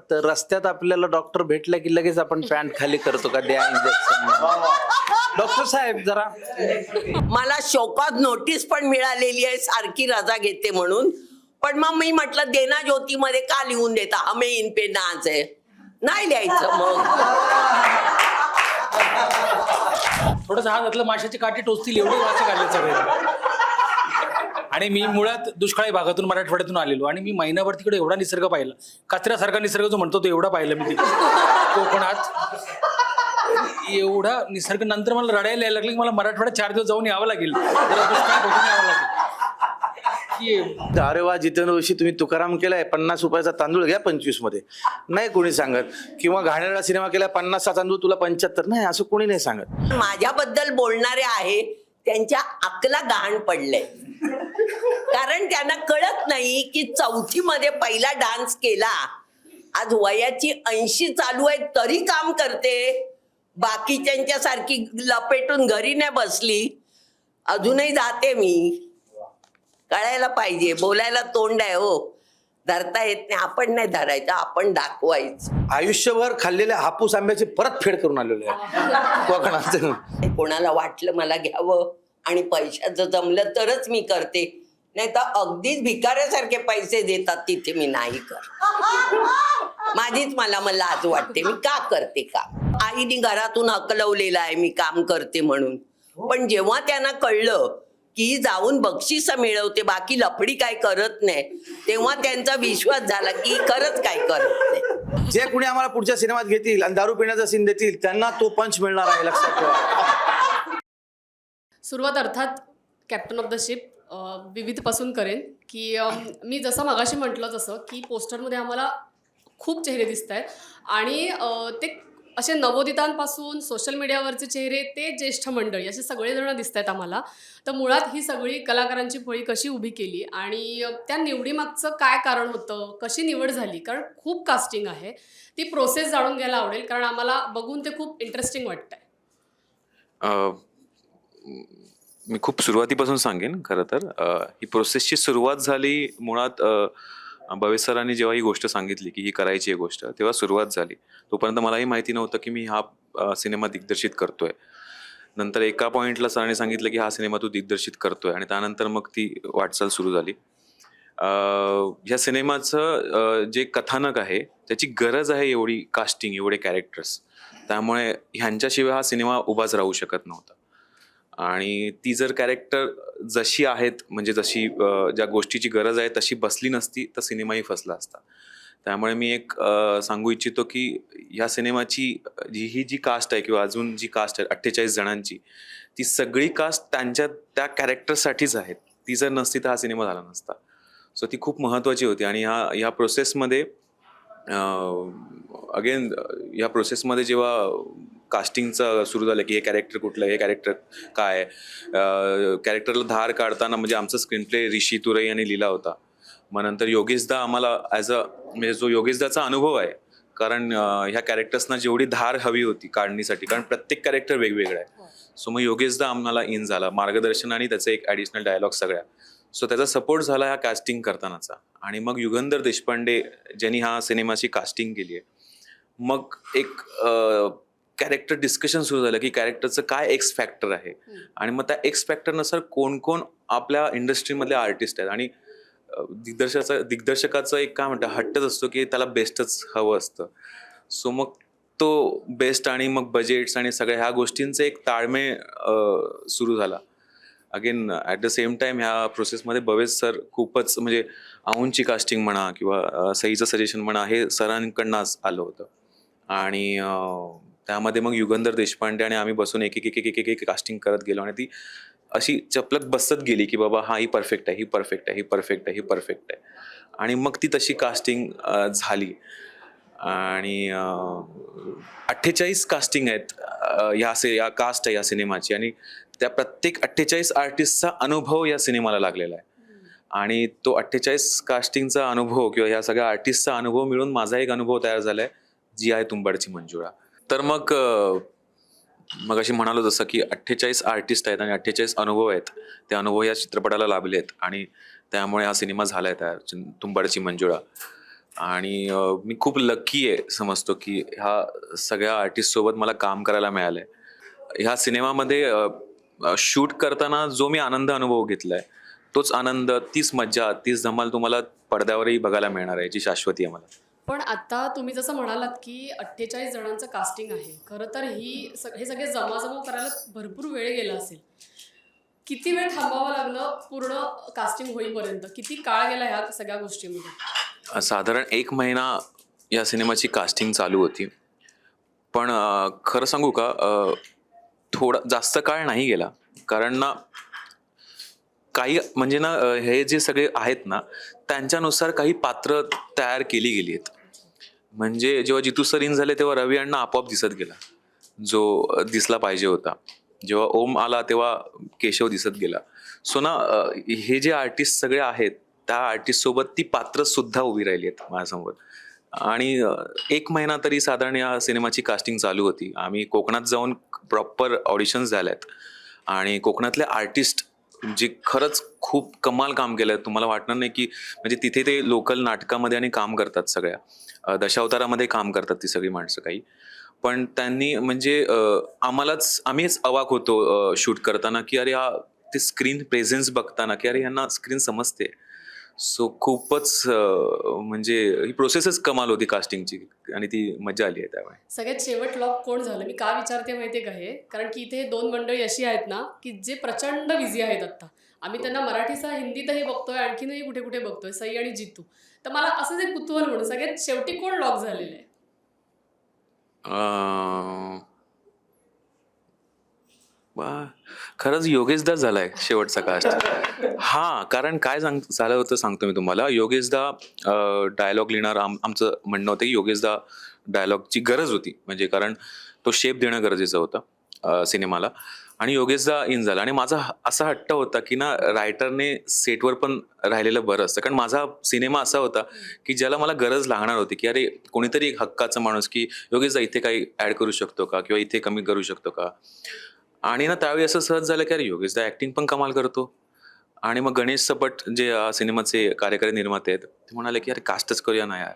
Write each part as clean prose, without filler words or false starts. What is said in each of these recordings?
वाटतं, रस्त्यात आपल्याला डॉक्टर भेटला की लगेच आपण पॅन्ट खाली करतो का, द्या इंजेक्शन. डॉक्टर साहेब जरा. मला शोकॉज नोटीस पण मिळालेली आहे, सारखी रजा घेते म्हणून. पण मग मी म्हटलं देना ज्योतीमध्ये का लिहून देता हमें इन पे नाच आहे, नाही लिहायचं. मग थोडंसं हातातलं माशाची काठी टोचतील एवढे वाचे काढले सगळे. आणि मी मुळात दुष्काळी भागातून मराठवाड्यातून आलेलो आणि मी महिनाभर तिकडे एवढा निसर्ग पाहिला, कचऱ्यासारखा निसर्ग जो म्हणतो तो एवढा पाहिला मी तिकडे कोकणात. एवढा निसर्ग नंतर मला रडायला यायला लागलं की मला मराठवाड्यात 4 दिवस जाऊन यावं लागेल, दुष्काळ बघून यावं लागेल. अरे वा, जितेंद्र जोशी तुम्ही तुकाराम केलाय, 50 रुपयाचा तांदूळ घ्या 25 मध्ये, नाही कोणी सांगत. किंवा घाणेरडा सिनेमा केलाय, 50चा तांदूळ तुला 75, नाही असं कोणी नाही सांगत. माझ्याबद्दल बोलणारे आहे त्यांच्या अकला गहाण पडले, कारण त्यांना कळत नाही की 4थी मध्ये पहिला डान्स केला, आज वयाची 80 चालू आहे तरी काम करते, बाकीच्यांच्या सारखी लपेटून घरी नाही बसली, अजूनही जाते मी. कळायला पाहिजे, बोलायला तोंड आहे हो, धरता येत नाही. आपण नाही धरायचं, आपण दाखवायचं. आयुष्यभर खाल्लेल्या हापूस आंब्याची परत फेड करून आलेले आहे कोकणात. कोणाला वाटलं मला घ्यावं आणि पैशाचं जमलं तरच मी करते, नाही तर अगदीच भिकाऱ्यासारखे पैसे देतात तिथे मी नाही कर. माझीच मला लाज वाटते, मी का करते का. आईने घरातून हकलवलेलं आहे मी काम करते म्हणून, पण जेव्हा त्यांना कळलं की जाऊन बक्षीस मिळवते, बाकी लफडी काय करत नाही, तेव्हा त्यांचा विश्वास झाला की खरंच काय करत नाही. जे कुणी आम्हाला पुढच्या सिनेमात घेतील आणि दारू पिण्याचा सीन देतील त्यांना तो पंच मिळणार आहे, लक्षात ठेवा. सुरुवात अर्थात कॅप्टन ऑफ द शिप विविधपासून करेन. की मी जसं मगाशी म्हटलं तसं की पोस्टरमध्ये आम्हाला खूप चेहरे दिसत आहेत आणि ते असे नवोदितांपासून सोशल मीडियावरचे चेहरे ते ज्येष्ठ मंडळी असे सगळेजण दिसत आहेत आम्हाला. तर मुळात ही सगळी कलाकारांची फळी कशी उभी केली आणि त्या निवडीमागचं काय कारण होतं, कशी निवड झाली, कारण खूप कास्टिंग आहे, ती प्रोसेस जाणून घ्यायला आवडेल, कारण आम्हाला बघून ते खूप इंटरेस्टिंग वाटतंय. मी खूप सुरुवातीपासून सांगेन. खरं तर ही प्रोसेसची सुरुवात झाली मुळात भवेश सरांनी जेव्हा ही गोष्ट सांगितली की ही करायची आहे गोष्ट, तेव्हा सुरुवात झाली. तोपर्यंत मलाही माहिती नव्हतं की मी हा सिनेमा दिग्दर्शित करतोय. नंतर एका पॉईंटला सरांनी सांगितलं की हा सिनेमा तू दिग्दर्शित करतोय आणि त्यानंतर मग ती वाटचाल सुरू झाली. ह्या सिनेमाचं जे कथानक आहे त्याची गरज आहे एवढी कास्टिंग, एवढे कॅरेक्टर्स, त्यामुळे ह्यांच्याशिवाय हा सिनेमा उभाच राहू शकत नव्हता. आणि ती जर कॅरेक्टर जशी आहेत, म्हणजे जशी ज्या गोष्टीची गरज आहे तशी बसली नसती तर सिनेमाही फसला असता. त्यामुळे मी एक सांगू इच्छितो की ह्या सिनेमाची ही जी कास्ट आहे किंवा अजून जी कास्ट आहे 48 जणांची, ती सगळी कास्ट त्यांच्या त्या कॅरेक्टरसाठीच आहेत. ती जर नसती तर हा सिनेमा झाला नसता. सो ती खूप महत्त्वाची होती. आणि ह्या प्रोसेसमध्ये अगेन या प्रोसेसमध्ये जेव्हा कास्टिंगचं सुरू झालं की हे कॅरेक्टर कुठलं, हे कॅरेक्टर काय, कॅरेक्टरला धार काढताना म्हणजे आमचा स्क्रीन प्ले ऋषी तुरई यांनी लिहिला होता. मग नंतर योगेशदा आम्हाला म्हणजे जो योगेशदाचा अनुभव आहे, कारण ह्या कॅरेक्टर्सना जेवढी धार हवी होती काढणीसाठी, कारण प्रत्येक कॅरेक्टर वेगवेगळं आहे. सो मग योगेशदा आम्हाला इन झाला, मार्गदर्शन आणि त्याचे एक ॲडिशनल डायलॉग सगळ्या. सो त्याचा सपोर्ट झाला ह्या कास्टिंग करतानाचा. आणि मग युगंधर देशपांडे ज्यांनी ह्या सिनेमाची कास्टिंग केली आहे, मग एक कॅरेक्टर डिस्कशन सुरू झालं की कॅरेक्टरचं काय एक्स फॅक्टर आहे आणि मग त्या एक्स फॅक्टरनुसार कोण कोण आपल्या इंडस्ट्रीमधले आर्टिस्ट आहेत. आणि दिग्दर्शकाचं एक काय म्हणतात हट्टच असतो की त्याला बेस्टच हवं असतं. सो मग तो बेस्ट आणि मग बजेट्स आणि सगळ्या ह्या गोष्टींचं एक ताळमेळ सुरू झाला. Again at the same time ह्या प्रोसेसमध्ये भवेश सर खूपच म्हणजे औंची कास्टिंग म्हणा किंवा सईचं सजेशन म्हणा हे सरांकडनंच आलं होतं. आणि त्यामध्ये मग युगंधर देशपांडे आणि आम्ही बसून एक कास्टिंग करत गेलो आणि ती अशी चपलक बसत गेली की बाबा हा ही परफेक्ट आहे, ही परफेक्ट आहे, ही परफेक्ट आहे, ही परफेक्ट आहे. आणि मग ती तशी कास्टिंग झाली. आणि 48 कास्टिंग आहेत या कास्ट आहे या सिनेमाची, आणि त्या प्रत्येक 48 आर्टिस्टचा अनुभव या सिनेमाला लागलेला आहे. आणि तो 48 कास्टिंगचा अनुभव किंवा या सगळ्या आर्टिस्टचा अनुभव मिळून माझा एक अनुभव तयार झालाय, जी आहे तुंबाडची मंजुळा. तर मग अशी म्हणालो जसं की 48 आर्टिस्ट आहेत आणि 48 अनुभव आहेत, ते अनुभव या चित्रपटाला लाभले आहेत आणि त्यामुळे हा सिनेमा झालाय तयार, तुंबाडची मंजुळा. आणि मी खूप लकी आहे समजतो की ह्या सगळ्या आर्टिस्ट सोबत मला काम करायला मिळालंय. ह्या सिनेमामध्ये शूट करताना जो मी आनंद अनुभव घेतलाय तोच आनंद, तीच मज्जा, तीच धमाल तुम्हाला पडद्यावरही बघायला मिळणार आहे, जी शाश्वती आहे मला. पण आता तुम्ही जसं म्हणालात की 48 जणांचं कास्टिंग आहे, खरं तर हे सगळे जमाजमा करायला भरपूर वेळ गेला असेल. किती वेळ थांबावं लागलं पूर्ण कास्टिंग होईपर्यंत? किती काळ गेला ह्या सगळ्या गोष्टीमध्ये? साधारण 1 महिना या सिनेमाची कास्टिंग चालू होती. पण खरं सांगू का, थोडा जास्त काळ नाही गेला. कारण ना काही म्हणजे ना हे जे सगळे आहेत ना त्यांच्यानुसार काही पात्र तयार केली गेली आहेत. म्हणजे जेव्हा जितू सर इन झाले तेव्हा रवी अण्णा आपोआप दिसत गेला, जो दिसला पाहिजे होता. जेव्हा ओम आला तेव्हा केशव दिसत गेला. सो ना हे जे आर्टिस्ट सगळे आहेत त्या आर्टिस्ट सोबत ती पात्र सुद्धा उभी राहिली आहेत माझ्यासमोर. आणि 1 महिना तरी साधारण या सिनेमाची कास्टिंग चालू होती. आम्ही कोकणात जाऊन प्रॉपर ऑडिशन्स झाल्यात आणि कोकणातले आर्टिस्ट जे खरंच खूप कमाल काम केलंय. तुम्हाला वाटणार नाही की म्हणजे तिथे ते लोकल नाटकामध्ये आणि काम करतात, सगळ्या दशावतारामध्ये काम करतात ती सगळी माणसं काही. पण त्यांनी म्हणजे आम्हीच अवाक होतो शूट करताना की अरे हा ते स्क्रीन प्रेझेन्स बघताना की अरे यांना स्क्रीन समजते. सो खूपच म्हणजे ही प्रोसेसच कमाल होती कास्टिंगची आणि ती मजा आली आहे त्यामुळे. सगळ्यात शेवट लॉक कोण झालं? मी का विचारते माहितीये का हे? कारण की इथे 2 मंडळी अशी आहेत ना की जे प्रचंड बिझी आहेत आता. आम्ही त्यांना मराठीसह हिंदीतही बघतोय, आणखीनही कुठे कुठे बघतोय, सई आणि जितू. तर मला असंच एक कुतूहल म्हणून सगळ्यात शेवटी कोण लॉक झालेलं आहे? खरंच योगेशदा झालाय शेवटचा कास्ट. हा, कारण काय झालं होतं सांगतो मी तुम्हाला. योगेशदा डायलॉग लिहिणार, आमचं म्हणणं होतं की योगेशदा डायलॉगची गरज होती, म्हणजे कारण तो शेप देणं गरजेचं होतं सिनेमाला. आणि योगेशदा इन झाला आणि माझा असा हट्ट होता की ना रायटरने सेटवर पण राहिलेलं बरं असतं. कारण माझा सिनेमा असा होता की ज्याला मला गरज लागणार होती की अरे कोणीतरी एक हक्काचा माणूस की योगेशदा इथे काही ऍड करू शकतो का किंवा इथे कमी करू शकतो का. आणि ना त्यावेळी असं सहज झालं की अरे योगेशदा ऍक्टिंग पण कमाल करतो. आणि मग गणेश सपट जे सिनेमाचे कार्यकारी निर्माते आहेत ते म्हणाले की अरे कास्टच करूया ना यार.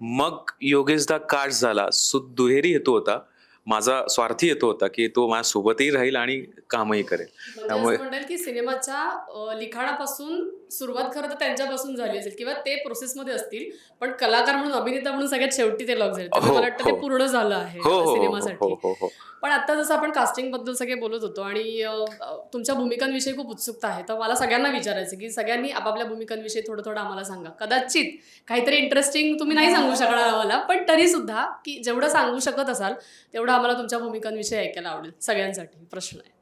मग योगेशदा कास्ट झाला. सो दुहेरी हेतू होता. माझा स्वार्थी हेतू होता की तो माझ्या सोबतही राहील आणि कामही करेल. म्हणजे त्यामुळे असं म्हणेल की सिनेमाच्या लिखाणापासून सुरुवात खरं तर त्यांच्यापासून झाली असेल किंवा ते प्रोसेसमध्ये असतील, पण कलाकार म्हणून, अभिनेता म्हणून सगळ्यात शेवटी ते लॉक झाले. त्यामुळे मला वाटतं ते पूर्ण झालं आहे सिनेमासाठी. पण आता जसं आपण कास्टिंग बद्दल सगळे बोलत होतो आणि तुमच्या भूमिकांविषयी खूप उत्सुकता आहे, तर मला सगळ्यांना विचारायचं की सगळ्यांनी आपापल्या भूमिकांविषयी थोडं थोडं आम्हाला सांगा. कदाचित काहीतरी इंटरेस्टिंग तुम्ही नाही सांगू शकणार आम्हाला, पण तरी सुद्धा की जेवढं सांगू शकत असाल तेवढं आम्हाला तुमच्या भूमिकांविषयी ऐकायला आवडेल. सगळ्यांसाठी प्रश्न आहे.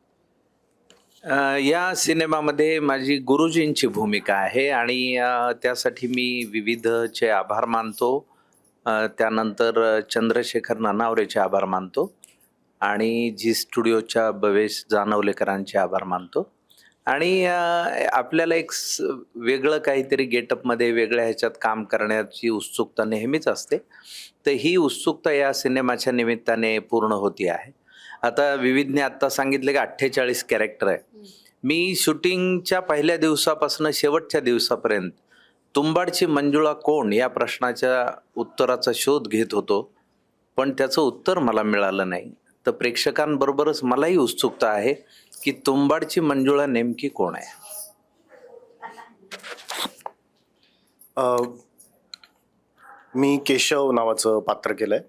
या सिनेमामध्ये माझी गुरुजींची भूमिका आहे आणि त्यासाठी मी विविधचे आभार मानतो. त्यानंतर चंद्रशेखर नानावरेचे आभार मानतो आणि जी स्टुडिओच्या भवेश जानवलेकरांचे आभार मानतो. आणि आपल्याला एक वेगळं काहीतरी गेटअपमध्ये वेगळ्या ह्याच्यात काम करण्याची उत्सुकता नेहमीच असते. तर ही उत्सुकता या सिनेमाच्या निमित्ताने पूर्ण होती आहे. आता विविधने आत्ता सांगितलं की 48 कॅरेक्टर आहे. मी शूटिंगच्या पहिल्या दिवसापासून शेवटच्या दिवसापर्यंत तुंबाडची मंजुळा कोण या प्रश्नाच्या उत्तराचा शोध घेत होतो, पण त्याचं उत्तर मला मिळालं नाही. तर प्रेक्षकांबरोबरच मलाही उत्सुकता आहे की तुंबाडची मंजुळा नेमकी कोण आहे. मी केशव नावाचं पात्र केलंय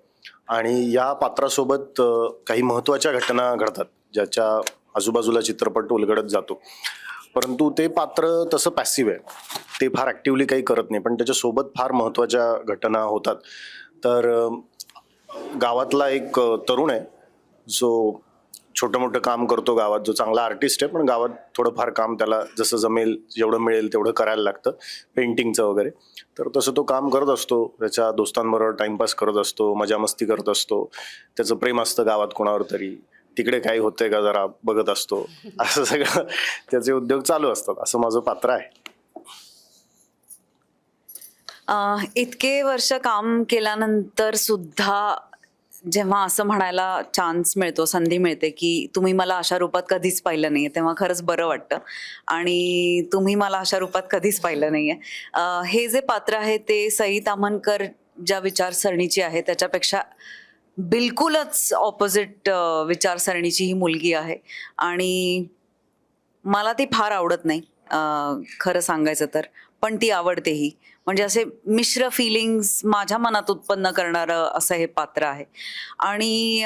आणि या पात्रासोबत काही महत्त्वाच्या घटना घडतात ज्याच्या आजूबाजूला चित्रपट उलगडत जातो. परंतु ते पात्र तसं पॅसिव्ह आहे, ते फार ॲक्टिव्हली काही करत नाही, पण त्याच्यासोबत फार महत्त्वाच्या घटना होतात. तर गावातला एक तरुण आहे जो छोटं मोठं काम करतो गावात, जो चांगला आर्टिस्ट आहे, पण गावात थोडंफार काम त्याला जसं जमेल जेवढं मिळेल तेवढं करायला लागतं, पेंटिंगचं वगैरे. तर तसं तो काम करत असतो, त्याच्या दोस्तांबरोबर टाइमपास करत असतो, मजा मस्ती करत असतो. त्याचं प्रेम असतं गावात कोणावर तरी, तिकडे काही होतंय का जरा बघत असतो. असं सगळं त्याचे उद्योग चालू असतात. असं माझं पात्र आहे. इतके वर्ष काम केल्यानंतर सुद्धा जेव्हा असं म्हणायला चान्स मिळतो, संधी मिळते की तुम्ही मला अशा रूपात कधीच पाहिलं नाहीये, तेव्हा खरंच बरं वाटतं. आणि तुम्ही मला अशा रूपात कधीच पाहिलं नाहीये. हे जे पात्र आहे ते सई ताम्हणकर ज्या विचारसरणीची आहे त्याच्यापेक्षा बिलकुलच ऑपोजिट विचारसरणीची ही मुलगी आहे. आणि मला ती फार आवडत नाही खरं सांगायचं तर, पण ती आवडतेही. म्हणजे असे मिश्र फिलिंग्स माझ्या मनात उत्पन्न करणारं असं हे पात्र आहे. आणि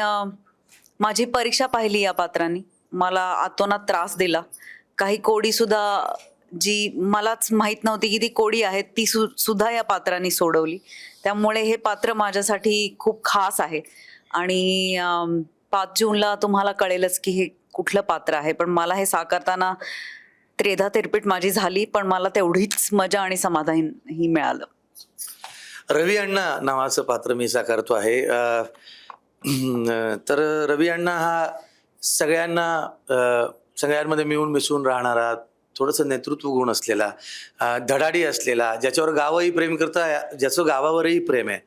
माझी परीक्षा पाहिली या पात्राने, मला आतोनात त्रास दिला. काही कोडीसुद्धा जी मलाच माहीत नव्हती की ती कोडी आहे ती सुद्धा या पात्राने सोडवली. त्यामुळे हे पात्र माझ्यासाठी खूप खास आहे. आणि 5 जूनला तुम्हाला कळेलच की हे कुठलं पात्र आहे. पण मला हे साकारताना त्रेधा तिरपीट माझी झाली, पण मला तेवढीच मजा आणि समाधानही मिळालं. रवी अण्णा नावाचं पात्र मी साकारतो आहे. तर रवी अण्णा हा सगळ्यांमध्ये मिळून मिसळून राहणारा, थोडंसं नेतृत्व गुण असलेला, धडाडी असलेला, ज्याच्यावर गावही प्रेम करता, ज्याचं गावावरही प्रेम आहे.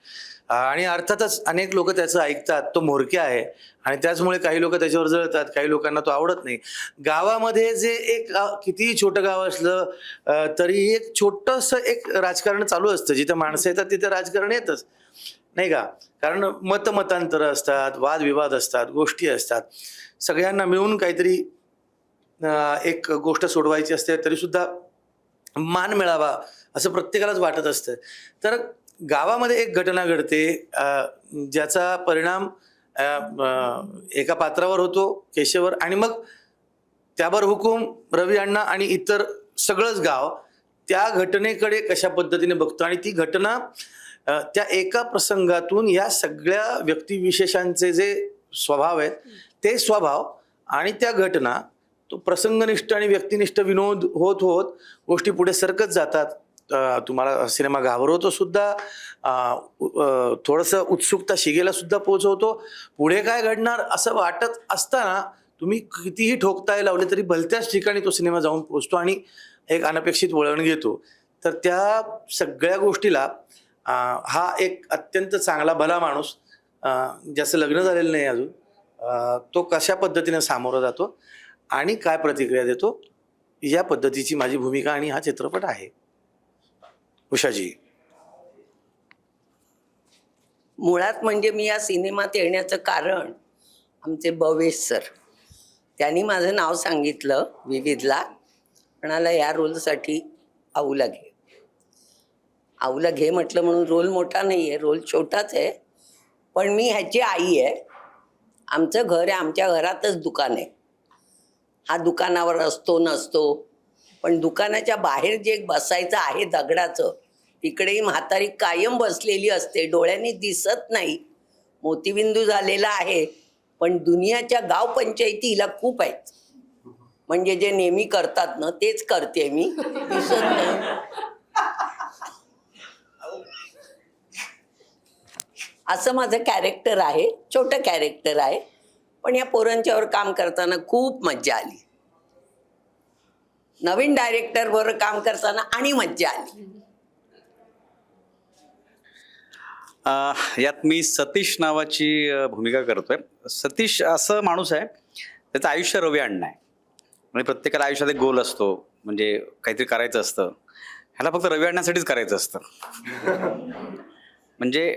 आणि अर्थातच अनेक लोक त्याचं ऐकतात. तो म्होरक्या आहे आणि त्याचमुळे काही लोक त्याच्यावर जळतात, काही लोकांना तो आवडत नाही. गावामध्ये जे एक कितीही छोटं गाव असलं तरी एक छोटंसं एक राजकारण चालू असतं. जिथे माणसं येतात तिथे राजकारण येतच, नाही का? कारण मतमतांतरं असतात, वादविवाद असतात, गोष्टी असतात. सगळ्यांना मिळून काहीतरी एक गोष्ट सोडवायची असते, तरी सुद्धा मान मिळावा असं प्रत्येकालाच वाटत असतं. तर गावामध्ये एक घटना घडते ज्याचा परिणाम एका पात्रावर होतो, केशवर, आणि मग त्यावर हुकूम रवी अण्णा आणि इतर सगळंच गाव त्या घटनेकडे कशा पद्धतीने बघतो. आणि ती घटना त्या एका प्रसंगातून या सगळ्या व्यक्तिविशेषांचे जे स्वभाव आहेत ते स्वभाव आणि त्या घटना, तो प्रसंगनिष्ठ आणि व्यक्तिनिष्ठ विनोद होत होत गोष्टी पुढे सरकत जातात. तुम्हाला सिनेमा घाबरवतो सुद्धा, थोडंसं उत्सुकता शिगेला सुद्धा पोहोचवतो. पुढे काय घडणार असं वाटत असताना तुम्ही कितीही ठोकताय लावले तरी भलत्याच ठिकाणी तो सिनेमा जाऊन पोहोचतो आणि एक अनपेक्षित वळण घेतो. तर त्या सगळ्या गोष्टीला हा एक अत्यंत चांगला भला माणूस, ज्याचं लग्न झालेलं नाही अजून, तो कशा पद्धतीने सामोरा जातो आणि काय प्रतिक्रिया देतो, या पद्धतीची माझी भूमिका आणि हा चित्रपट आहे. उषाजी, मुळात म्हणजे मी या सिनेमात येण्याचं कारण आमचे भवेश सर, त्यांनी माझं नाव सांगितलं विविधला. म्हणाला या रोलसाठी आऊला घे. आऊला घे म्हटलं म्हणून रोल मोठा नाही आहे, रोल छोटाच आहे, पण मी ह्याची आई आहे. आमचं घर आहे, आमच्या घरातच दुकान आहे. हा दुकानावर असतो नसतो, पण दुकानाच्या बाहेर जे बसायचं आहे दगडाचं, तिकडेही म्हातारी कायम बसलेली असते, डोळ्यांनी दिसत नाही, मोतीबिंदू झालेला आहे. पण दुनियाच्या गाव पंचायती हिला खूप आहेत. म्हणजे जे नेहमी करतात ना तेच करते मी, दिसत नाही. असं माझं कॅरेक्टर आहे, छोटं कॅरेक्टर आहे, पण या पोरांच्यावर काम करताना खूप मज्जा आली. नवीन डायरेक्टर बरोबर काम करताना आणि मज्जा आली. यात मी सतीश नावाची भूमिका करतोय. सतीश असं माणूस आहे, त्याचं आयुष्य रवी अण्णा आहे. म्हणजे प्रत्येकाला आयुष्यात एक गोल असतो, म्हणजे काहीतरी करायचं असतं. ह्याला फक्त रवी अण्णासाठीच करायचं असतं. म्हणजे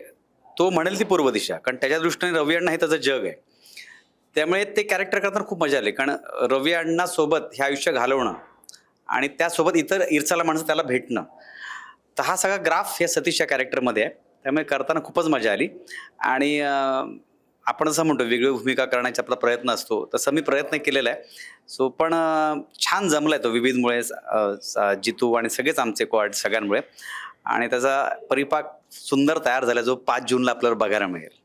तो म्हणेल ती पूर्व दिशा, कारण त्याच्या दृष्टीने रवी अण्णा हे त्याचं जग आहे. त्यामुळे ते कॅरेक्टर करताना खूप मजा आली, कारण रवी अण्णासोबत हे आयुष्य घालवणं आणि त्यासोबत इतर इरसाला माणसं त्याला भेटणं, तर हा सगळा ग्राफ या सतीश या कॅरेक्टरमध्ये आहे. त्यामुळे करताना खूपच मजा आली. आणि आपण असं म्हणतो वेगळी भूमिका करण्याचा आपला प्रयत्न असतो, तसं मी प्रयत्न केलेला आहे. सो पण छान जमलाय तो विविधमुळे, जितू आणि सगळेच आमचे कोआर्ड सगळ्यांमुळे, आणि त्याचा परिपाक सुंदर तयार झाला जो 5 जूनला आपल्याला बघायला मिळेल.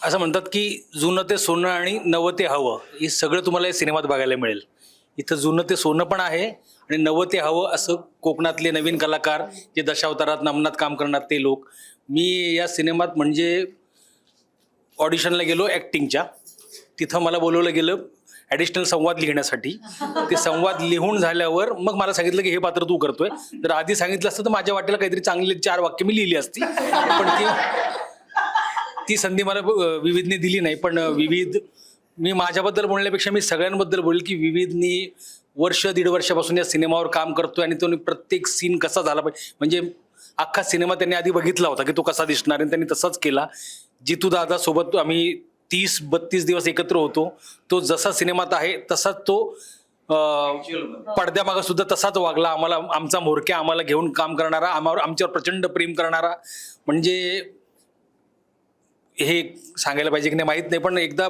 असं म्हणतात की जुनं ते सोनं आणि नवं ते हवं, हे सगळं तुम्हाला या सिनेमात बघायला मिळेल. इथं जुनं ते सोनं पण आहे आणि नवं ते हवं असं कोकणातले नवीन कलाकार जे दशावतारात नमनात काम करणार ते लोक. मी या सिनेमात म्हणजे ऑडिशनला गेलो ॲक्टिंगच्या, तिथं मला बोलवलं गेलं ॲडिशनल संवाद लिहिण्यासाठी. ते संवाद लिहून झाल्यावर मग मला सांगितलं की हे पात्र तू करतोय. जर आधी सांगितलं असतं तर माझ्या वाटेला काहीतरी चांगली 4 वाक्य मी लिहिली असती, पण ती संधी मला विविधने दिली नाही. पण विविध, मी माझ्याबद्दल बोलण्यापेक्षा मी सगळ्यांबद्दल बोलेल की विविधनी 1-1.5 वर्षापासून या सिनेमावर काम करतोय आणि तो प्रत्येक सीन कसा झाला पाहिजे, म्हणजे अख्खा सिनेमा त्यांनी आधी बघितला होता की तो कसा दिसणार आणि त्यांनी तसाच केला. जितू दादा सोबत आम्ही 30-32 दिवस एकत्र होतो. तो जसा सिनेमात आहे तसाच तो पडद्यामागं सुद्धा तसाच वागला. आम्हाला, आमचा म्होरक्या, आम्हाला घेऊन काम करणारा, आमच्यावर प्रचंड प्रेम करणारा. म्हणजे हे सांगायला पाहिजे की नाही माहीत नाही, पण एकदा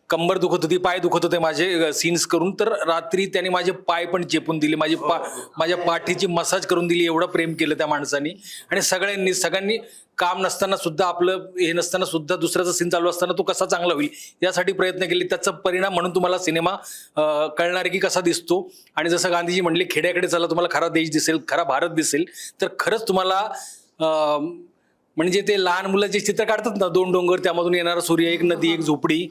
कंबर दुखत होती, पाय दुखत होते माझे सीन्स करून, तर रात्री त्याने माझे पाय पण चेपून दिले, माझ्या पाठीची मसाज करून दिली. एवढं प्रेम केलं त्या माणसाने. आणि सगळ्यांनी काम नसताना सुद्धा, आपलं हे नसताना सुद्धा, दुसऱ्याचा सीन चालू असताना तो कसा चांगला होईल यासाठी प्रयत्न केले. त्याचा परिणाम म्हणून तुम्हाला सिनेमा कळणार आहे की कसा दिसतो. आणि जसं गांधीजी म्हणले, खेड्याकडे चला तुम्हाला खरा देश दिसेल, खरा भारत दिसेल. तर खरंच तुम्हाला म्हणजे ते लहान मुलं जे चित्र काढतात ना, 2 डोंगर, त्यामधून येणारा सूर्य, एक नदी, एक झोपडी,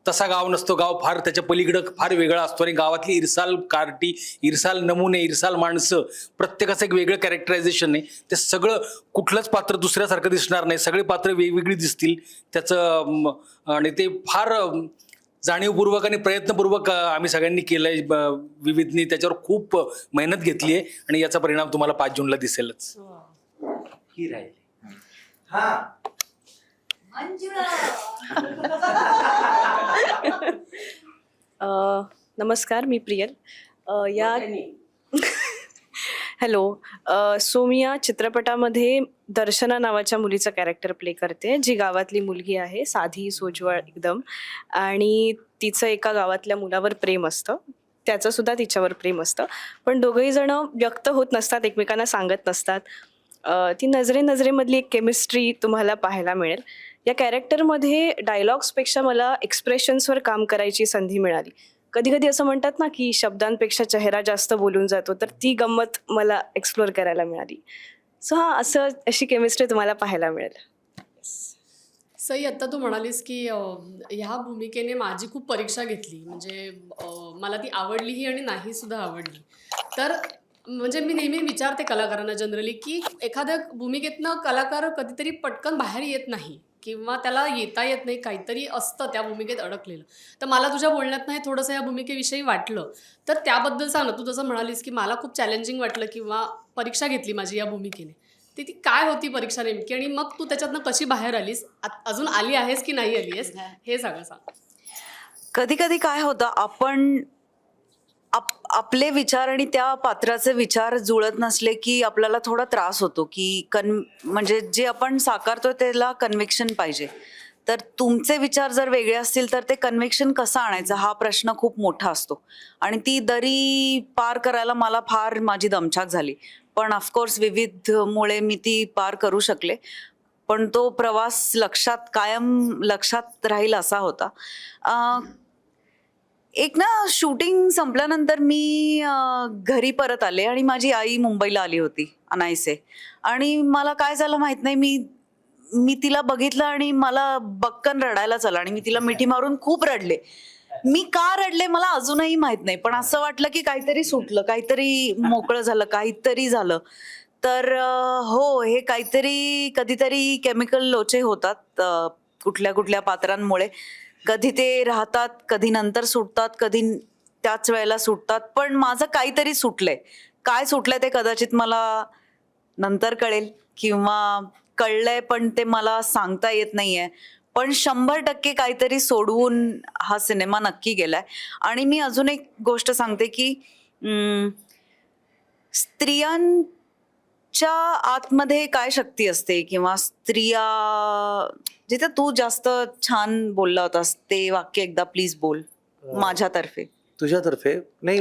तसा गाव नसतो. गाव फार त्याच्या पलीकडं फार वेगळा असतो. आणि गावातली इरसाल कार्टी, इरसाल नमुने, इरसाल माणसं, प्रत्येकाचं एक वेगळं कॅरेक्टरायझेशन आहे. ते सगळं, कुठलंच पात्र दुसऱ्यासारखं दिसणार नाही, सगळे पात्र वेगवेगळी दिसतील त्याचं. आणि ते फार जाणीवपूर्वक आणि प्रयत्नपूर्वक आम्ही सगळ्यांनी केलंय. विविधनी त्याच्यावर खूप मेहनत घेतली आहे आणि याचा परिणाम तुम्हाला 5 जूनला दिसेलच. ही राहिली. नमस्कार, मी प्रियल. या हॅलो. सो मी या चित्रपटामध्ये दर्शना नावाच्या मुलीचं कॅरेक्टर प्ले करते, जी गावातली मुलगी आहे, साधी, सोज्वळ एकदम. आणि तिचं एका गावातल्या मुलावर प्रेम असतं, त्याचं सुद्धा तिच्यावर प्रेम असतं. पण दोघंही जण व्यक्त होत नसतात, एकमेकांना सांगत नसतात. ती नजरेमधली एक केमिस्ट्री तुम्हाला पाहायला मिळेल. या कॅरेक्टरमध्ये डायलॉग्सपेक्षा मला एक्सप्रेशन्सवर काम करायची संधी मिळाली. कधी कधी असं म्हणतात ना की शब्दांपेक्षा चेहरा जास्त बोलून जातो, तर ती गंमत मला एक्सप्लोअर करायला मिळाली. सो अशी केमिस्ट्री तुम्हाला पाहायला मिळेल. सई, आत्ता तू म्हणालीस की ह्या भूमिकेने माझी खूप परीक्षा घेतली, म्हणजे मला ती आवडलीही आणि नाही सुद्धा आवडली. तर म्हणजे मी नेहमी विचारते कलाकारांना जनरली की एखाद्या भूमिकेतनं कलाकार कधीतरी पटकन बाहेर येत नाही किंवा त्याला येता येत नाही, काहीतरी असतं त्या भूमिकेत अडकलेलं. तर मला तुझ्या बोलण्यात नाही थोडंसं या भूमिकेविषयी वाटलं, तर त्याबद्दल सांग ना. तू जसं म्हणालीस की मला खूप चॅलेंजिंग वाटलं किंवा परीक्षा घेतली माझी या भूमिकेने, ती काय होती परीक्षा नेमकी, आणि मग तू त्याच्यातनं कशी बाहेर आलीस, अजून आली आहेस की नाही आली आहेस, हे सगळं सांग. कधी कधी काय होतं, आपण आपले विचार आणि त्या पात्राचे विचार जुळत नसले की आपल्याला थोडा त्रास होतो की म्हणजे जे आपण साकारतोय त्याला कन्व्हिक्शन पाहिजे. तर तुमचे विचार जर वेगळे असतील तर ते कन्व्हिक्शन कसं आणायचं हा प्रश्न खूप मोठा असतो. आणि ती दरी पार करायला मला फार माझी दमछाक झाली. पण ऑफकोर्स विविधमुळे मी ती पार करू शकले. पण तो प्रवास कायम लक्षात राहील असा होता. एक ना शूटिंग संपल्यानंतर मी घरी परत आले आणि माझी आई मुंबईला आली होती अनायसे. आणि मला काय झालं माहित नाही, मी तिला बघितलं आणि मला बक्कन रडायलाच आलं आणि मी तिला मिठी मारून खूप रडले. मी का रडले मला अजूनही माहित नाही, पण असं वाटलं की काहीतरी सुटलं, काहीतरी मोकळं झालं, काहीतरी झालं. तर हो, हे काहीतरी कधीतरी केमिकल लोचे होतात कुठल्या कुठल्या पात्रांमुळे. कधी ते राहतात, कधी नंतर सुटतात, कधी त्याच वेळेला सुटतात. पण माझं काहीतरी सुटलंय. काय सुटलंय ते कदाचित मला नंतर कळेल किंवा कळलंय पण ते मला सांगता येत नाहीये. पण 100% काहीतरी सोडवून हा सिनेमा नक्की गेलाय. आणि मी अजून एक गोष्ट सांगते की स्त्रियांच्या आतमध्ये काय शक्ती असते, किंवा स्त्रिया, जिथे तू जास्त छान बोलला होतास ते वाक्य एकदा प्लीज बोल माझ्यातर्फे. तुझ्यातर्फे नाही,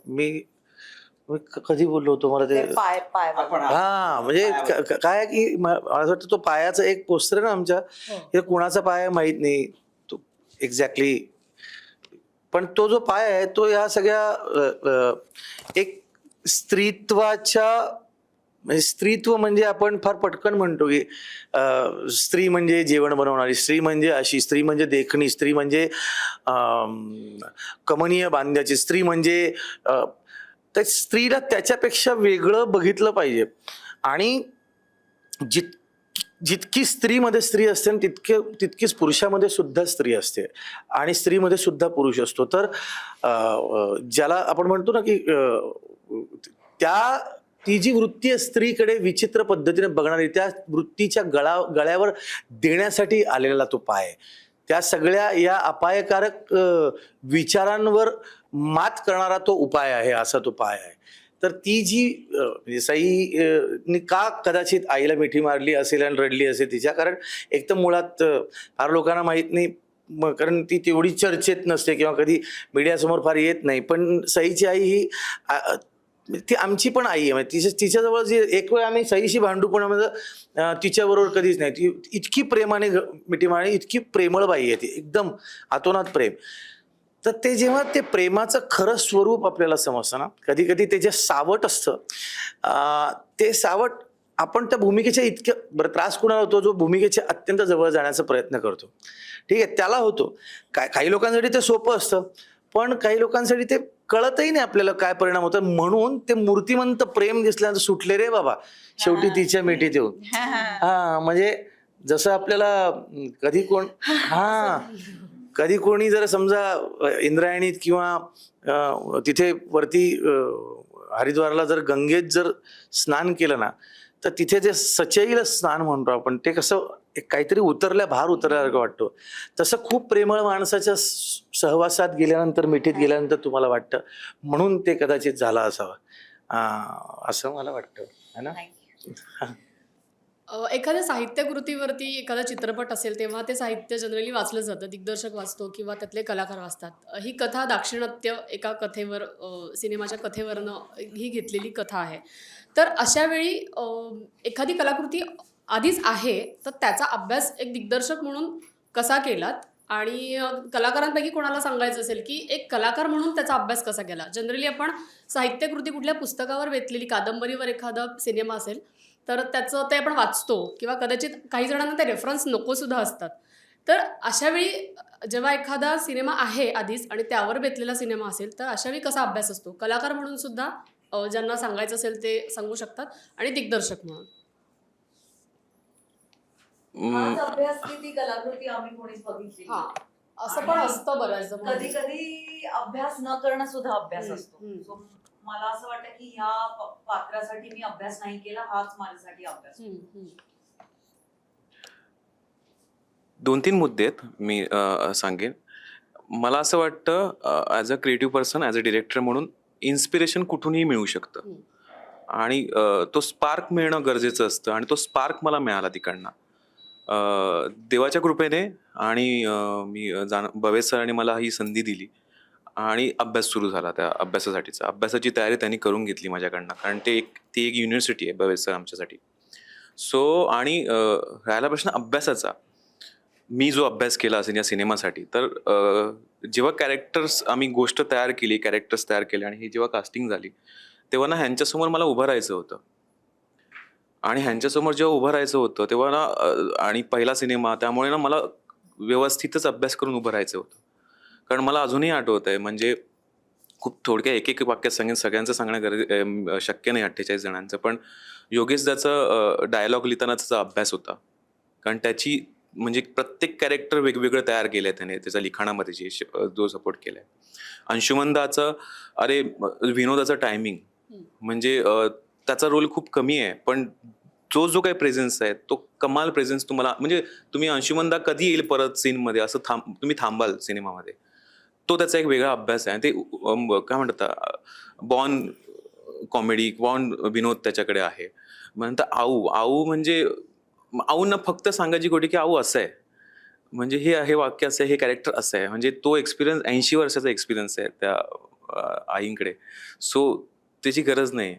मी कधी बोललो होतो मला ते पाय म्हणजे काय की मला असं वाटतं तो पायाचा एक पोस्टर आहे ना आमच्या, हे कुणाचा पाय आहे माहित नाही तो एक्झॅक्टली, पण तो जो पाय आहे तो या सगळ्या एक स्त्रीत्वाच्या म्हणजे स्त्रीत्व म्हणजे आपण फार पटकन म्हणतो की स्त्री म्हणजे जेवण बनवणारी, स्त्री म्हणजे अशी, स्त्री म्हणजे देखणी, स्त्री म्हणजे कमनीय बांध्याची, स्त्री म्हणजे तर स्त्रीला त्याच्यापेक्षा वेगळं बघितलं पाहिजे. आणि जितकी स्त्रीमध्ये स्त्री असते ना तितकीच पुरुषामध्ये सुद्धा स्त्री असते आणि स्त्रीमध्ये सुद्धा पुरुष असतो. तर ज्याला आपण म्हणतो ना की ती जी वृत्ती आहे स्त्रीकडे विचित्र पद्धतीने बघणारी, त्या वृत्तीच्या गळ्यावर देण्यासाठी आलेला तो पाय, त्या सगळ्या या अपायकारक विचारांवर मात करणारा तो उपाय आहे, असा तो पाय आहे. तर ती जी म्हणजे सईने का कदाचित आईला मिठी मारली असेल आणि रडली असेल तिच्या, कारण एक तर मुळात फार लोकांना माहीत नाही, कारण ती तेवढी चर्चेत नसते किंवा कधी मीडियासमोर फार येत नाही. पण सईची आई ही ती आमची पण आई आहे. म्हणजे तिच्याजवळ जे एक वेळ आम्ही सईशी भांडू, पण तिच्याबरोबर कधीच नाही. ती इतकी प्रेमाने मिठी मारली, इतकी प्रेमळ बाई आहे ती, एकदम आतोनात प्रेम. तर ते जेव्हा ते प्रेमाचं खरं स्वरूप आपल्याला समजतं ना, कधी कधी ते जे सावट असतं ते सावट आपण त्या भूमिकेच्या इतकं बरं त्रास कुणाला होतो, जो भूमिकेच्या अत्यंत जवळ जाण्याचा प्रयत्न करतो, ठीक आहे, त्याला होतो. काही लोकांसाठी ते सोपं असतं, पण काही लोकांसाठी ते कळतही नाही आपल्याला काय परिणाम होतात. म्हणून ते मूर्तिमंत प्रेम दिसल्यानंतर सुटले रे बाबा शेवटी तिच्या मिठीत येऊन. म्हणजे जसं आपल्याला कधी कोणी जर समजा इंद्रायणीत किंवा तिथे वरती हरिद्वारला जर गंगेत जर स्नान केलं ना, तर तिथे जे सचैल स्नान म्हणतो आपण, ते कसं काहीतरी भार उतरल्यासारखं वाटतं. तसं खूप प्रेमळ माणसाच्या सहवासात गेल्यानंतर, मिठीत गेल्यानंतर तुम्हाला वाटतं, म्हणून ते कदाचित झालं असावं असं मला वाटतं, है ना. एखाद्या साहित्यकृतीवरती एखादा चित्रपट असेल तेव्हा ते साहित्य जनरली वाचलं जातं, दिग्दर्शक वाचतो किंवा त्यातले कलाकार वाचतात. ही कथा दाक्षिणात्य एका कथेवर, सिनेमाच्या कथेवरनं ही घेतलेली कथा आहे. तर अशा वेळी एखादी कलाकृती आधीच आहे, तर त्याचा अभ्यास एक दिग्दर्शक म्हणून कसा केलात? आणि कलाकारांपैकी कोणाला सांगायचं असेल की एक कलाकार म्हणून त्याचा अभ्यास कसा केला? जनरली आपण साहित्यकृती कुठल्या पुस्तकावर वेचलेली, कादंबरीवर एखादा सिनेमा असेल तर त्याचं ते आपण वाचतो किंवा कदाचित काही जणांना ते रेफरन्स नको सुद्धा असतात. तर अशावेळी जेव्हा एखादा सिनेमा आहे आधीच आणि त्यावर बेतलेला सिनेमा असेल, तर अशावेळी कसा अभ्यास असतो? कलाकार म्हणून सुद्धा ज्यांना सांगायचं असेल ते सांगू शकतात, आणि दिग्दर्शक म्हणून. ती कलाकृती आम्ही कोणीच बघितली. हा, असं पण असतं बऱ्याचदा. कधी कधी अभ्यास न करणं सुद्धा अभ्यास असतो. So, मला असं वाटतं की ह्या पात्रासाठी मी अभ्यास नाही केला, हाच माझ्यासाठी अभ्यास. 2-3 मुद्दे आहेत मी सांगेन. मला असं वाटतं as a creative person, as a director म्हणून इन्स्पिरेशन कुठूनही मिळू शकतं आणि तो स्पार्क मिळणं गरजेचं असतं, आणि तो स्पार्क मला मिळाला तिकडनं देवाच्या कृपेने. आणि बवे सरांनी मला ही संधी दिली आणि अभ्यास सुरू झाला. त्या अभ्यासाची तयारी त्यांनी करून घेतली माझ्याकडनं, कारण ती एक युनिव्हर्सिटी आहे बवे सर आमच्यासाठी. सो आणि राहिला प्रश्न अभ्यासाचा, मी जो अभ्यास केला असेल या सिनेमासाठी, तर जेव्हा आम्ही गोष्ट तयार केली, कॅरेक्टर्स तयार केले आणि ही जेव्हा कास्टिंग झाली, तेव्हा ना ह्यांच्यासमोर मला उभं राहायचं होतं. आणि ह्यांच्यासमोर जेव्हा उभं राहायचं होतं तेव्हा ना, आणि पहिला सिनेमा त्यामुळे ना मला व्यवस्थितच अभ्यास करून उभं राहायचं होतं. कारण मला अजूनही आठवत आहे, म्हणजे खूप थोडक्या एक वाक्यात सांगेन, सगळ्यांचं सांगणं शक्य नाही 48 जणांचं, पण योगेश दाचा डायलॉग लिहिताना त्याचा अभ्यास होता. कारण त्याची म्हणजे प्रत्येक कॅरेक्टर वेगवेगळं तयार केलंय त्याने त्याच्या लिखाणामध्ये, जो सपोर्ट केलाय. अंशुमनदाचं विनोदाचं टायमिंग, म्हणजे त्याचा रोल खूप कमी आहे, पण जो काही प्रेझेन्स आहे तो कमाल प्रेझेन्स तुम्हाला, म्हणजे तुम्ही अंशुमनदा कधी येईल परत सीनमध्ये असं तुम्ही थांबाल सिनेमामध्ये. तो त्याचा एक वेगळा अभ्यास आहे. ते काय म्हणतात, बॉर्न कॉमेडी, बॉर्न विनोद त्याच्याकडे आहे. म्हणतात आऊ म्हणजे आऊंना फक्त सांगायची गोष्ट की आऊ असं आहे, म्हणजे हे वाक्य असं आहे, हे कॅरेक्टर असं आहे. म्हणजे तो एक्सपिरियन्स 80 वर्षाचा एक्सपिरियन्स आहे त्या आईंकडे. सो त्याची गरज नाही.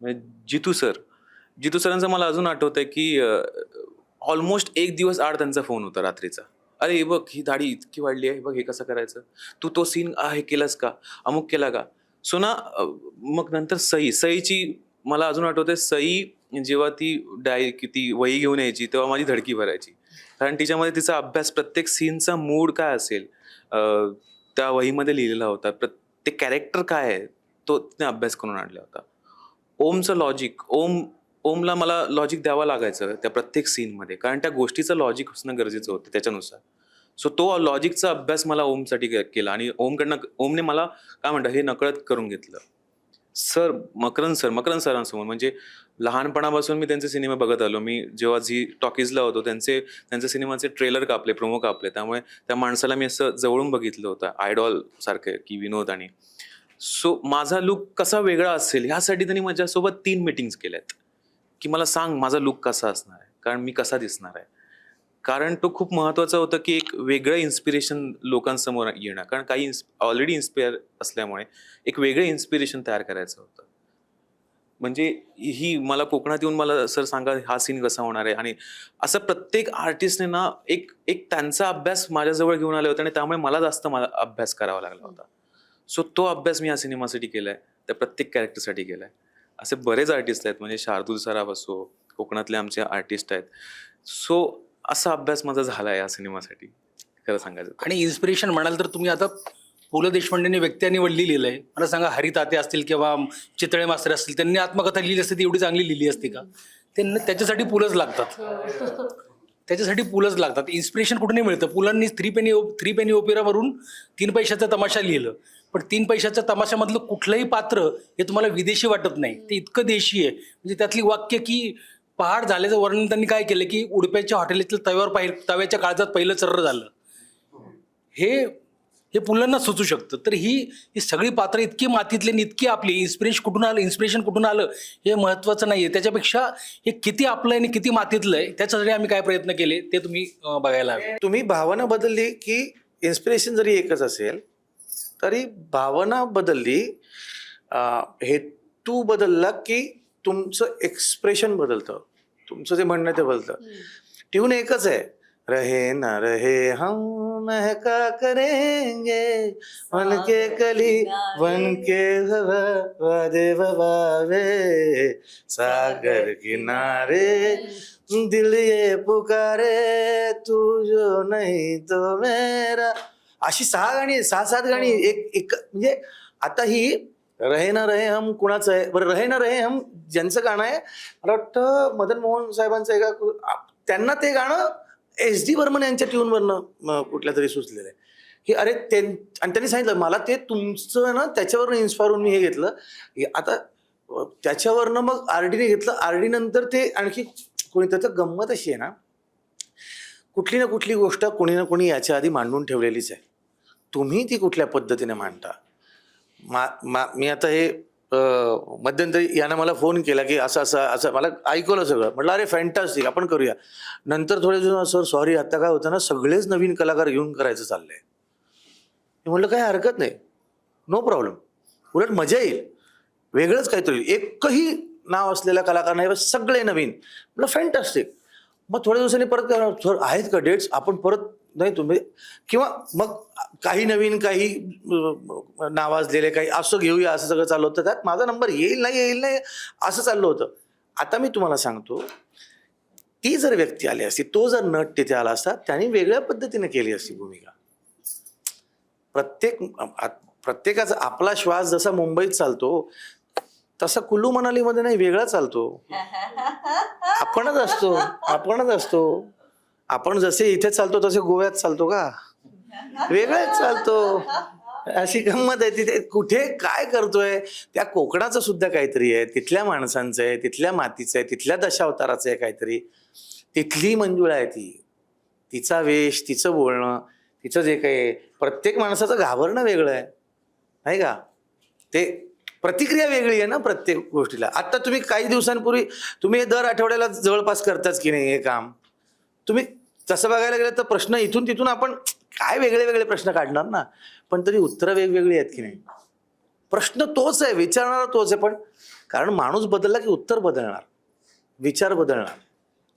म्हणजे जितू सरांचं मला अजून आठवत आहे की ऑलमोस्ट 1 दिवस आड त्यांचा फोन होता रात्रीचा. अरे हे बघ, ही दाढी इतकी वाढली आहे, बघ हे कसं करायचं, तू तो सीन हे केलास का, अमुक केला का. सो ना, मग नंतर सईची मला अजून आठवते सई जेव्हा ती वही घेऊन यायची तेव्हा माझी धडकी भरायची, कारण तिच्यामध्ये तिचा अभ्यास, प्रत्येक सीनचा मूड काय असेल त्या वहीमध्ये लिहिलेला होता. प्रत्येक कॅरेक्टर काय आहे तो तिने अभ्यास करून आणला होता. ओमचं लॉजिक, ओमला मला लॉजिक द्यावं लागायचं त्या प्रत्येक सीनमध्ये, कारण त्या गोष्टीचं लॉजिक असणं गरजेचं होतं त्याच्यानुसार. सो तो लॉजिकचा अभ्यास मला ओमसाठी केला आणि ओमने मला काय म्हणतात हे नकळत करून घेतलं. मकरंद सरांसमोर, म्हणजे लहानपणापासून मी त्यांचे सिनेमे बघत आलो. मी जेव्हा झी टॉकीजला होतो त्यांचे सिनेमाचे ट्रेलर कापले, प्रोमो कापले, त्यामुळे त्या माणसाला मी असं जवळून बघितलं होतं, आयडॉल सारखे की विनोद. आणि सो माझा लुक कसा वेगळा असेल ह्यासाठी त्यांनी माझ्यासोबत 3 मीटिंग्स केल्यात की मला सांग माझा लुक कसा असणार आहे, कारण मी कसा दिसणार आहे. कारण तो खूप महत्त्वाचं होतं की एक वेगळं इन्स्पिरेशन लोकांसमोर येणं, कारण काही ऑलरेडी इन्स्पायर असल्यामुळे एक वेगळं इन्स्पिरेशन तयार करायचं होतं. म्हणजे ही मला कोकणात येऊन मला सर सांगा हा सीन कसा होणार आहे, आणि असं प्रत्येक आर्टिस्टने ना एक त्यांचा अभ्यास माझ्याजवळ घेऊन आले होते आणि त्यामुळे मला जास्त अभ्यास करावा लागला होता. सो तो अभ्यास मी या सिनेमासाठी केलाय, त्या प्रत्येक कॅरेक्टरसाठी केलाय. असे बरेच आर्टिस्ट आहेत, म्हणजे शार्दूल सराफ असो, कोकणातले आमचे आर्टिस्ट आहेत. सो असा अभ्यास माझा झाला या सिनेमासाठी खरं सांगायचं. आणि इन्स्पिरेशन म्हणाल तर तुम्ही आता पु ल देशपांडेंनी व्यक्ती आणि वल्ली लिहिलंय, मला सांगा हरी ताते असतील किंवा चितळे मास्तर असतील, त्यांनी आत्मकथा लिहिली असते ती एवढी चांगली लिहिली असते का? त्यांना त्याच्यासाठी पुलंच लागतात, त्याच्यासाठी पुलंच लागतात. इन्स्पिरेशन कुठे नाही मिळतं. पुलांनी थ्री पेनी ओपेरावरून 3 पैशाचा तमाशा लिहिलं, पण 3 पैशाच्या तमाशामधलं कुठलंही पात्र हे तुम्हाला विदेशी वाटत नाही, ते इतकं देशी आहे. म्हणजे त्यातली वाक्य की पहाड झाल्याचं वर्णन त्यांनी काय केलं की उडप्याच्या हॉटेलातल्या तव्याच्या काळजात पहिलं चर्र झालं. हे पुलांना सुचू शकतं. तर ही सगळी पात्र इतकी मातीतली, इतकी आपली. इन्स्पिरेशन कुठून आलं हे महत्त्वाचं नाही आहे, त्याच्यापेक्षा हे किती आपलं आहे आणि किती मातीतलं आहे त्याच्यासाठी आम्ही काय प्रयत्न केले ते तुम्ही बघायला हवे. तुम्ही भावना बदलली की इन्स्पिरेशन जरी एकच असेल तरी भावना बदलली, हेतू बदलला की तुमचं एक्सप्रेशन बदलतं, तुमचं जे म्हणणं ते बदलतं. ट्यून एकच आहे, रहे ना रहे हम महका करेंगे मन के कली बन के वादे बबावे सागर किनारे दिल ये पुकारे तू जो नहीं तो मेरा. अशी 6-7 गाणी एक म्हणजे आता ही रहे ना रहे हम कुणाचं आहे बरं? रहे ना रहे हम ज्यांचं गाणं आहे मला वाटतं मदन मोहन साहेबांचं आहे का, त्यांना ते गाणं SD बर्मन यांच्या ट्यूनवरनं कुठल्या तरी सुचलेलं आहे की अरे आणि त्यांनी सांगितलं मला ते तुमचं ना त्याच्यावरनं इन्स्पायर होऊन मी हे घेतलं. आता त्याच्यावरनं मग RDने घेतलं, RD नंतर ते आणखी कोणी. त्याचं गंमत अशी आहे ना, कुठली ना कुठली गोष्ट कोणी ना कोणी याच्या आधी मांडून ठेवलेलीच आहे, तुम्ही ती कुठल्या पद्धतीने मांडता. मी आता हे मध्यंतरी यानं मला फोन केला की असं मला ऐकवलं सगळं. म्हटलं अरे फॅन्टास्टिक, आपण करूया. नंतर थोडे दिवस सर सॉरी आता काय होतं ना सगळेच नवीन कलाकार घेऊन करायचं चाललंय. मी म्हटलं काय हरकत नाही, नो प्रॉब्लेम, उलट मजा येईल, वेगळंच काहीतरी. एकही नाव असलेला कलाकार नाही, सगळे नवीन. म्हटलं फॅन्टास्टिक. मग थोड्या दिवसांनी परत सर आहेत का डेट्स, आपण परत नाही तुम्ही, किंवा मग काही नवीन काही नावाजलेले काही असं घेऊया, असं सगळं चाललं होतं. त्यात माझा नंबर येईल नाही असं चाललं होतं. आता मी तुम्हाला सांगतो, ती जर व्यक्ती आली असती, तो जर नट तिथे आला असता, त्याने वेगळ्या पद्धतीने केली असती भूमिका. प्रत्येकाचा आपला श्वास जसा मुंबईत चालतो तसा कुल्लू मनालीमध्ये नाही, वेगळा चालतो. आपणच असतो. आपण जसे इथे चालतो तसे गोव्यात चालतो का? वेगळाच चालतो. अशी गंमत आहे. तिथे कुठे काय करतोय, त्या कोकणाचं सुद्धा काहीतरी आहे, तिथल्या माणसांचं आहे, तिथल्या मातीचं आहे, तिथल्या दशावताराचं आहे काहीतरी. तिथली मंजुळा आहे ती, तिचा वेश, तिचं बोलणं, तिचं जे काही, प्रत्येक माणसाचं घाबरणं वेगळं आहे नाही का? ते प्रतिक्रिया वेगळी आहे ना प्रत्येक गोष्टीला. आता तुम्ही काही दिवसांपूर्वी तुम्ही दर आठवड्याला जवळपास करताच की नाही हे काम. तुम्ही तसं बघायला गेलं तर प्रश्न इथून तिथून आपण काय वेगळे वेगळे प्रश्न काढणार ना, पण तरी उत्तरं वेगवेगळी आहेत की नाही. प्रश्न तोच आहे, विचारणारा तोच आहे, पण कारण माणूस बदलला की उत्तर बदलणार, विचार बदलणार.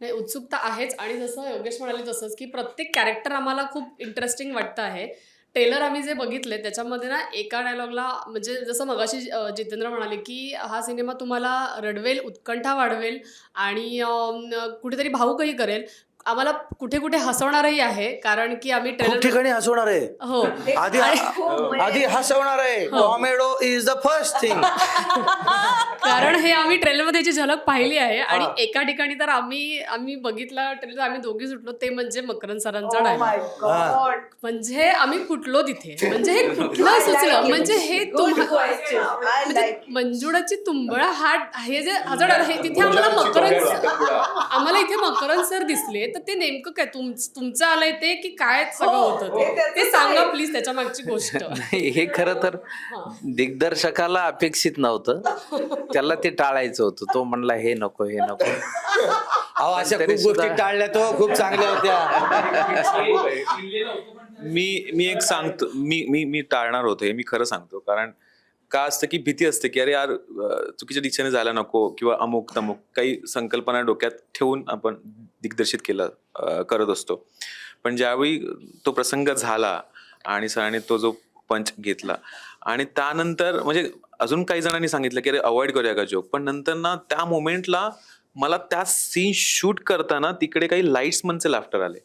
नाही, उत्सुकता आहेच. आणि जसं योगेश म्हणाले तसंच की प्रत्येक कॅरेक्टर आम्हाला खूप इंटरेस्टिंग वाटतं आहे. ट्रेलर आम्ही जे बघितले त्याच्यामध्ये ना एका डायलॉगला म्हणजे जसं मगाशी जितेंद्र म्हणाले की हा सिनेमा तुम्हाला रडवेल, उत्कंठा वाढवेल आणि कुठेतरी भावुकही करेल. आम्हाला कुठे कुठे हसवणारही आहे कारण की आम्ही खूप ट्रेलर ठिकाणी हसवणार आहे. हो आधी हसवणार आहे. टॉमेडो इज द फर्स्ट थिंग. कारण हे आम्ही ट्रेलरमध्ये याची झलक पाहिली आहे आणि एका ठिकाणी तर आम्ही बघितला ट्रेलर, आम्ही दोघी सुटलो ते म्हणजे मकरंद सरांचा डायलॉग. म्हणजे आम्ही कुठलो तिथे, म्हणजे हे कुठलं सुचलं, म्हणजे हे म्हणजे मंजुळाची तुंबळा हे जे हजर आहे तिथे आम्हाला इथे मकरंद सर दिसले, तर ते नेमकं काय तुमचं आलंय ते की काय सगळं होतं ते सांगा प्लीज, त्याच्या मागची गोष्ट. नाही, हे खरं तर दिग्दर्शकाला अपेक्षित नव्हतं, त्याला ते टाळायचं होतं. तो म्हणला हे नको, हे नको. अशा खूप गोष्टी टाळल्या तो, खूप चांगल्या होत्या. मी एक सांगतो, मी टाळणार होते, मी खरं सांगतो. कारण का असतं की भीती असते की अरे यार चुकीच्या दिशेने जायला नको किंवा अमुक तमुक काही संकल्पना डोक्यात ठेवून आपण दिग्दर्शित करत असतो. पण ज्यावेळी तो प्रसंग झाला आणि सरांनी तो जो पंच घेतला आणि त्यानंतर म्हणजे अजून काही जणांनी सांगितलं की अरे अवॉइड करूया का जोक, पण नंतर ना त्या मोमेंटला मला त्या सीन शूट करताना तिकडे काही लाईट्समनचे लाफ्टर आले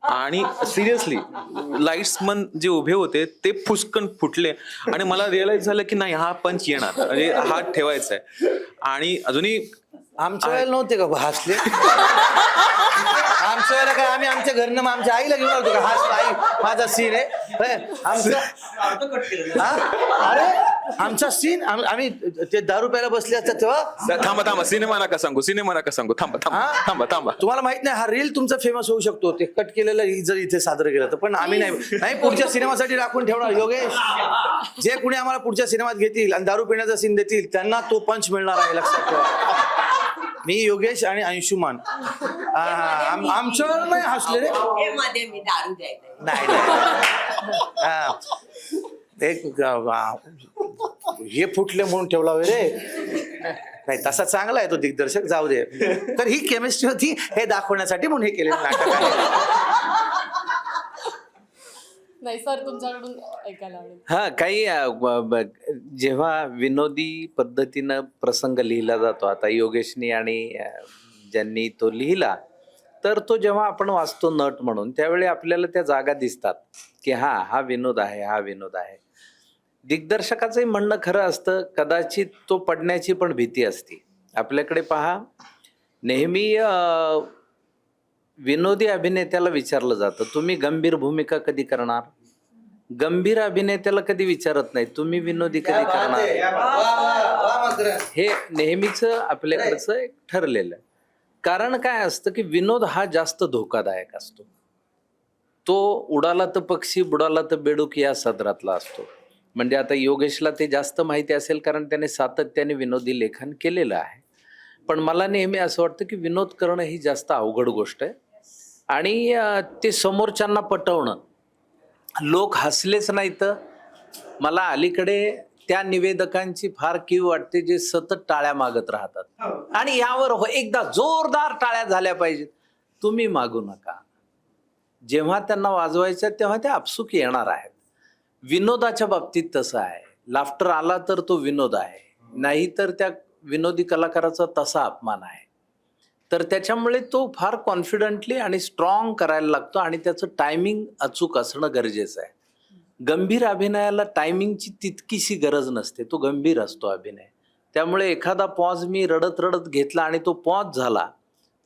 आणि सिरियसली लाईट्समन जे उभे होते ते फुसकन फुटले आणि मला रिअलाइज झालं की नाही हा पंच येणार, म्हणजे हात ठेवायचा आहे. आणि अजूनही आमच्या वेळेला नव्हते का हसले? आमच्या वेळेला काय आम्ही आमच्या घरनं मग आमच्या आईला घेऊन आलो का हा आई माझा सीन आहे आमचा. अरे आमचा सीन आम्ही ते दारू प्यायला बसले असतात तेव्हा. थांबा सिनेमा नका सांगू थांबा. तुम्हाला माहित नाही हा रील तुमचा फेमस होऊ शकतो ते कट केलेलं जर इथे सादर केलं तर, पण आम्ही नाही पुढच्या सिनेमासाठी राखून ठेवणार. योगेश, जे कुणी आम्हाला पुढच्या सिनेमात घेतील आणि दारू पिण्याचा सीन देतील त्यांना तो पंच मिळणार आहे, लक्षात ठेवा. मी योगेश आणि अंशुमान आमच्यावर नाही हसले रे. मध्ये मी दारू द्यायला नाही हे फुटले म्हणून ठेवला रे. नाही तसा चांगला आहे तो दिग्दर्शक, जाऊ दे. तर ही केमिस्ट्री होती हे दाखवण्यासाठी म्हणून हे केलेलं नाटक आहे. नाही सर तुमच्याकडून ऐकायला आवडेल. हा काही जेव्हा विनोदी पद्धतीनं प्रसंग लिहिला जातो, आता योगेशनी आणि ज्यांनी तो लिहिला, तर तो जेव्हा आपण वाचतो नट म्हणून त्यावेळी आपल्याला त्या जागा दिसतात की हा विनोद आहे, हा विनोद आहे. दिग्दर्शकाचंही म्हणणं खरं असतं, कदाचित तो पडण्याची पण भीती असते. आपल्याकडे पहा, नेहमी विनोदी अभिनेत्याला विचारलं जातं तुम्ही गंभीर भूमिका कधी करणार. गंभीर अभिनेत्याला कधी विचारत नाही तुम्ही विनोदी कधी करणार. हे नेहमीच आपल्याकडचं एक ठरलेलं. कारण काय असतं की विनोद हा जास्त धोकादायक असतो. तो उडाला तर पक्षी बुडाला तर बेडूक या सदरातला असतो. म्हणजे आता योगेशला ते जास्त माहिती असेल कारण त्याने सातत्याने विनोदी लेखन केलेलं आहे. पण मला नेहमी असं वाटतं की विनोद करणं ही जास्त अवघड गोष्ट आहे आणि ते समोरच्यांना पटवणं. लोक हसलेच नाही तर मला अलीकडे त्या निवेदकांची फार कीव वाटते जे सतत टाळ्या मागत राहतात आणि यावर एकदा जोरदार टाळ्या झाल्या पाहिजेत. तुम्ही मागू नका. जेव्हा त्यांना वाजवायच्या तेव्हा ते आपसूक येणार आहेत. विनोदाच्या बाबतीत तसं आहे. लाफ्टर आला तर तो विनोद आहे, नाही तर त्या विनोदी कलाकाराचा तसा अपमान आहे. तर त्याच्यामुळे तो फार कॉन्फिडंटली आणि स्ट्रॉंग करायला लागतो आणि त्याचं टायमिंग अचूक असणं गरजेचं आहे. गंभीर अभिनयाला टायमिंगची तितकीशी गरज नसते, तो गंभीर असतो अभिनय. त्यामुळे एखादा पॉज मी रडत रडत घेतला आणि तो पॉज झाला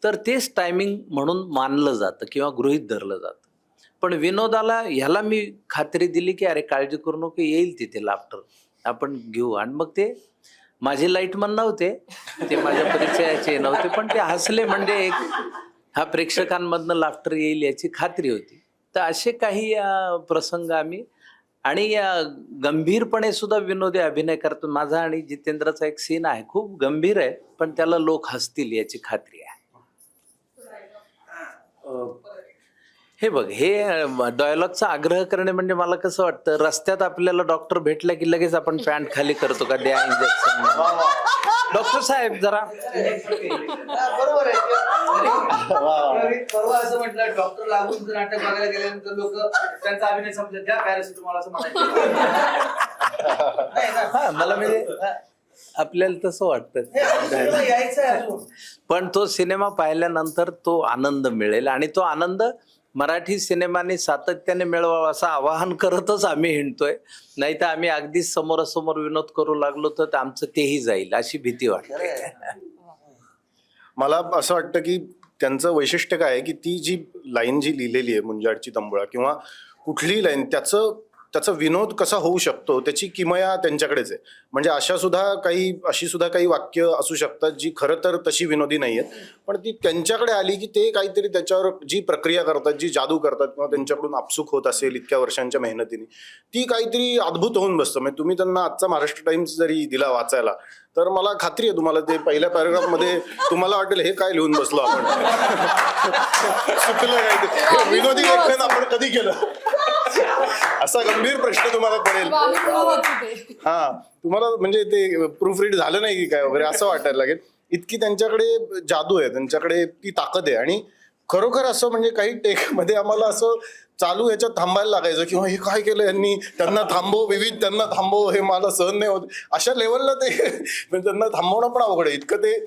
तर तेच टायमिंग म्हणून मानलं जातं किंवा गृहीत धरलं जातं. पण विनोदाला ह्याला मी खात्री दिली की अरे काळजी करू नको, येईल तिथे लाफ्टर, आपण घेऊ. आणि मग ते माझे लाईटमन नव्हते, ते माझ्या परिचयाचे नव्हते, पण ते हसले म्हणजे एक हा प्रेक्षकांमधनं लाफ्टर येईल याची खात्री होती. तर असे काही प्रसंग आम्ही आणि गंभीरपणे सुद्धा विनोदी अभिनय करतो. माझा आणि जितेंद्रचा एक सीन आहे, खूप गंभीर आहे पण त्याला लोक हसतील याची खात्री आहे. हे बघ, हे डायलॉगचा आग्रह करणे म्हणजे मला कसं वाटतं, रस्त्यात आपल्याला डॉक्टर भेटला की लगेच आपण पॅन्ट खाली करतो का, द्या इंजेक्शन. डॉक्टर साहेब जरा बरोबर आहे. परवा असं म्हटलं डॉक्टर लागून जर नाटक बघायला गेल्यानंतर लोक त्यांचा अभिनय समजत द्या पॅरासिटामॉल असं म्हणायचं. नाही ना? हा, मला म्हणजे आपल्याला तसं वाटतं. सिनेमा यायचा आहे अजून. पण तो सिनेमा पाहिल्यानंतर तो आनंद मिळेल आणि तो आनंद मराठी सिनेमाने सातत्याने मिळवावा असं आवाहन करतच आम्ही हिंडतोय. नाही तर आम्ही अगदीच समोरासमोर विनोद करू लागलो तर आमचं तेही जाईल अशी भीती वाटते. मला असं वाटतं की त्यांचं वैशिष्ट्य काय आहे की ती जी लाईन जी लिहिलेली आहे मुंजाडची तंबुळा किंवा कुठलीही लाईन त्याचा विनोद कसा होऊ शकतो त्याची किमया त्यांच्याकडेच आहे. म्हणजे अशी सुद्धा काही वाक्य असू शकतात जी खरं तर तशी विनोदी नाही आहेत, पण ती त्यांच्याकडे आली की ते काहीतरी त्याच्यावर जी प्रक्रिया करतात, जी जादू करतात किंवा त्यांच्याकडून आपसूक होत असेल इतक्या वर्षांच्या मेहनतीने, ती काहीतरी अद्भुत होऊन बसतं. म्हणजे तुम्ही त्यांना आजचा महाराष्ट्र टाइम्स जरी दिला वाचायला तर मला खात्री आहे तुम्हाला ते पहिल्या पॅराग्राफमध्ये तुम्हाला वाटेल हे काय लिहून बसलो आपण. चुकलं काय विनोदी लेखन आपण कधी केलं असा गंभीर प्रश्न तुम्हाला पडेल. हा, तुम्हाला म्हणजे ते प्रूफ रीड झालं नाही की काय वगैरे असं वाटायला लागेल. इतकी त्यांच्याकडे जादू आहे, त्यांच्याकडे ती ताकद आहे. आणि खरोखर असं म्हणजे काही टेकमध्ये आम्हाला असं चालू याच्यात थांबायला लागायचं किंवा हे काय केलं यांनी, त्यांना थांबव, हे मला सहन नाही होत अशा लेवलला ते त्यांना थांबवणं पण अवघड आहे. इतकं ते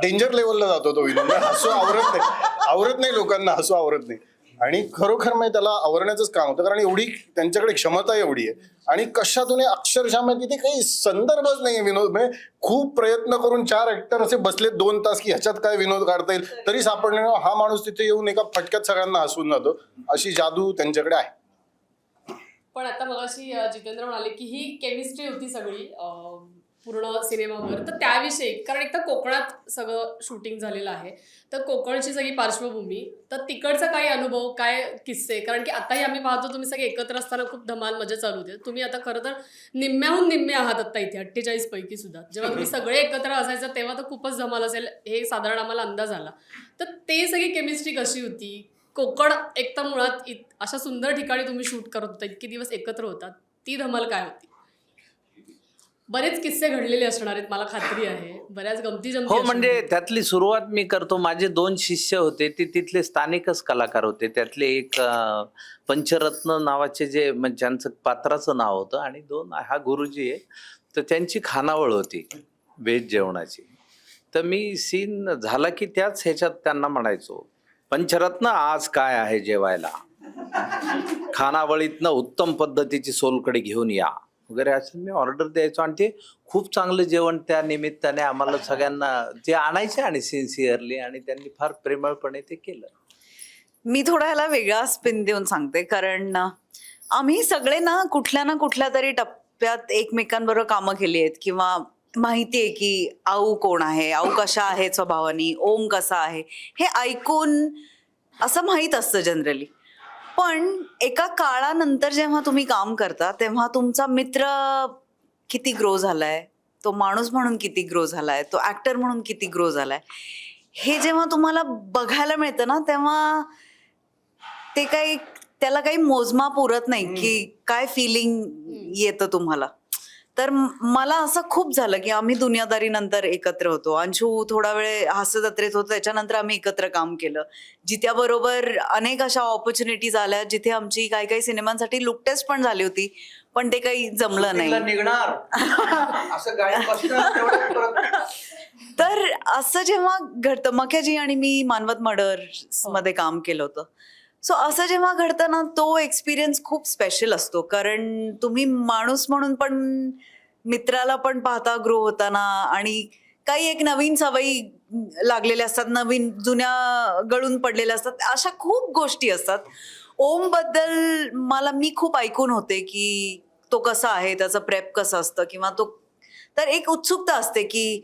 डेंजर लेवलला जातो तो विनोद. हसू आवरत नाही लोकांना, हसू आवरत नाही. आणि खरोखर म्हणजे त्याला आवरण्याचंच काम होतं, कारण एवढी त्यांच्याकडे क्षमता एवढी आहे. आणि कशातून अक्षरशः म्हणजे तिथे काही संदर्भच नाही विनोद. म्हणजे खूप प्रयत्न करून 4 ऍक्टर असे बसले 2 तास की ह्याच्यात काय विनोद काढता येईल तरी सापडले. हा माणूस तिथे येऊन एका फटक्यात सगळ्यांना हसवून जातो. अशी जादू त्यांच्याकडे आहे. पण आता मगाशी जितेंद्र म्हणाले की ही केमिस्ट्री होती सगळी पूर्ण सिनेमावर, तर त्याविषयी, कारण एक तर कोकणात सगळं शूटिंग झालेलं आहे, तर कोकणची सगळी पार्श्वभूमी, तर तिकडचा काही अनुभव, काय किस्से, कारण की आताही आम्ही पाहतो तुम्ही सगळे एकत्र असताना खूप धमाल मजा चालू होते. तुम्ही आता खरं तर निम्म्याहून निम्मे आहात आता इथे 48 पैकी सुद्धा. जेव्हा तुम्ही सगळे एकत्र असायचं तेव्हा तर खूपच धमाल असेल हे साधारण आम्हाला अंदाज आला. तर ते सगळी केमिस्ट्री कशी होती? कोकण एक तर मुळात अशा सुंदर ठिकाणी तुम्ही शूट करत होता, इतके दिवस एकत्र होतात, ती धमाल काय होती? बरेच किस्से घडलेले असणार आहेत मला खात्री आहे, बऱ्याच गमती जमती. हो, म्हणजे त्यातली सुरुवात मी करतो. माझे 2 शिष्य होते, ते तिथले स्थानिकच कलाकार होते. त्यातले एक पंचरत्न नावाचे जे म्हणजे ज्यांचं पात्राचं नाव होतं, आणि 2 हा गुरुजी आहे, तर त्यांची खानावळ होती व्हेज जेवणाची. तर मी सीन झाला की त्याच ह्याच्यात त्यांना म्हणायचो, पंचरत्न आज काय आहे जेवायला, खानावळीतनं उत्तम पद्धतीची सोलकढी घेऊन या वगैरे असं मी ऑर्डर द्यायचो. आणि ते खूप चांगलं जेवण त्या निमित्ताने आम्हाला सगळ्यांना ते आणायचे आणि सिन्सिअरली, आणि त्यांनी फार प्रेमळपणे ते केलं. मी थोडा ह्याला वेगळा स्पिन देऊन सांगते, कारण आम्ही सगळे ना कुठल्या तरी टप्प्यात एकमेकांबरोबर कामं केली आहेत, किंवा माहिती आहे की आऊ कोण आहे, आऊ कशा आहेत स्वभावानी, ओम कसा आहे, हे ऐकून असं माहीत असतं जनरली. पण एका काळानंतर जेव्हा तुम्ही काम करता तेव्हा तुमचा मित्र किती ग्रो झालाय, तो माणूस म्हणून किती ग्रो झालाय, तो ऍक्टर म्हणून किती ग्रो झालाय, हे जेव्हा तुम्हाला बघायला मिळतं ना, तेव्हा ते त्याला काही मोजमाप उरत नाही की काय फिलिंग येतं तुम्हाला. तर मला असं खूप झालं की आम्ही दुनियादारी नंतर एकत्र होतो. अंशू थोडा वेळ हास्य जत्रेत होतो, त्याच्यानंतर आम्ही एकत्र काम केलं. जित्याबरोबर अनेक अशा ऑपॉर्च्युनिटीज आल्या जिथे आमची काही सिनेमांसाठी लुक टेस्ट पण झाली होती, पण ते काही जमलं नाही. निघणार असं तर असं जेव्हा घडतं, मख्याजी आणि मी मानवत मर्डर्स मध्ये काम केलं होतं, सो असं जेव्हा घडतं ना, तो एक्सपिरियन्स खूप स्पेशल असतो. कारण तुम्ही माणूस म्हणून पण मित्राला पण पाहता ग्रो होताना, आणि काही एक नवीन सवयी लागलेल्या असतात, नवीन जुन्या गळून पडलेल्या असतात, अशा खूप गोष्टी असतात. ओम बद्दल मी खूप ऐकून होते की तो कसा आहे, त्याचं प्रेप कसं असतं, किंवा तो, तर एक उत्सुकता असते की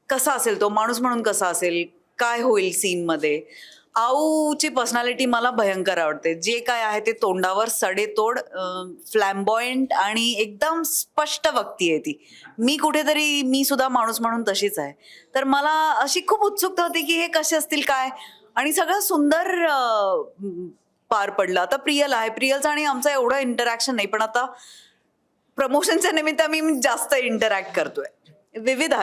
कसा असेल तो माणूस म्हणून, कसा असेल, काय होईल सीनमध्ये. आऊची पर्सनॅलिटी मला भयंकर आवडते. जे काय आहे ते तोंडावर सडेतोड, फ्लॅम्बॉयंट आणि एकदम स्पष्ट वक्ती आहे ती. मी सुद्धा माणूस म्हणून तशीच आहे. तर मला अशी खूप उत्सुकता होती की हे कसे असतील काय, आणि सगळं सुंदर पार पडलं. आता प्रियल आहे, प्रियलचा आणि आमचा एवढं इंटरॅक्शन नाही, पण आता प्रमोशनच्या निमित्त मी जास्त इंटरॅक्ट करतोय. विविध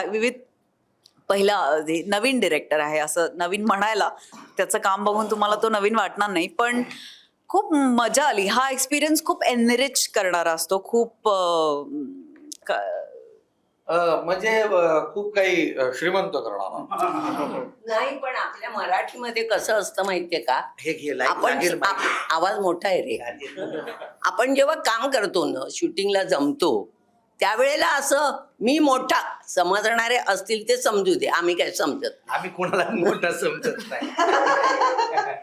पहिला नवीन डिरेक्टर आहे असं नवीन म्हणायला, त्याचं काम बघून तुम्हाला तो नवीन वाटणार नाही, पण खूप मजा आली. हा एक्सपिरियन्स खूप एनरिच करणारा असतो, खूप म्हणजे खूप काही श्रीमंत करणारा. नाही, पण आपल्या मराठीमध्ये कसं असतं माहितीये का, हे घे आपण आवाज मोठा आहे रे. आपण जेव्हा काम करतो ना, शूटिंगला जमतो, त्यावेळेला असं मी मोठा समजणारे असतील ते समजू दे, आम्ही काय समजत. आम्ही कोणाला मोठा समजत नाही.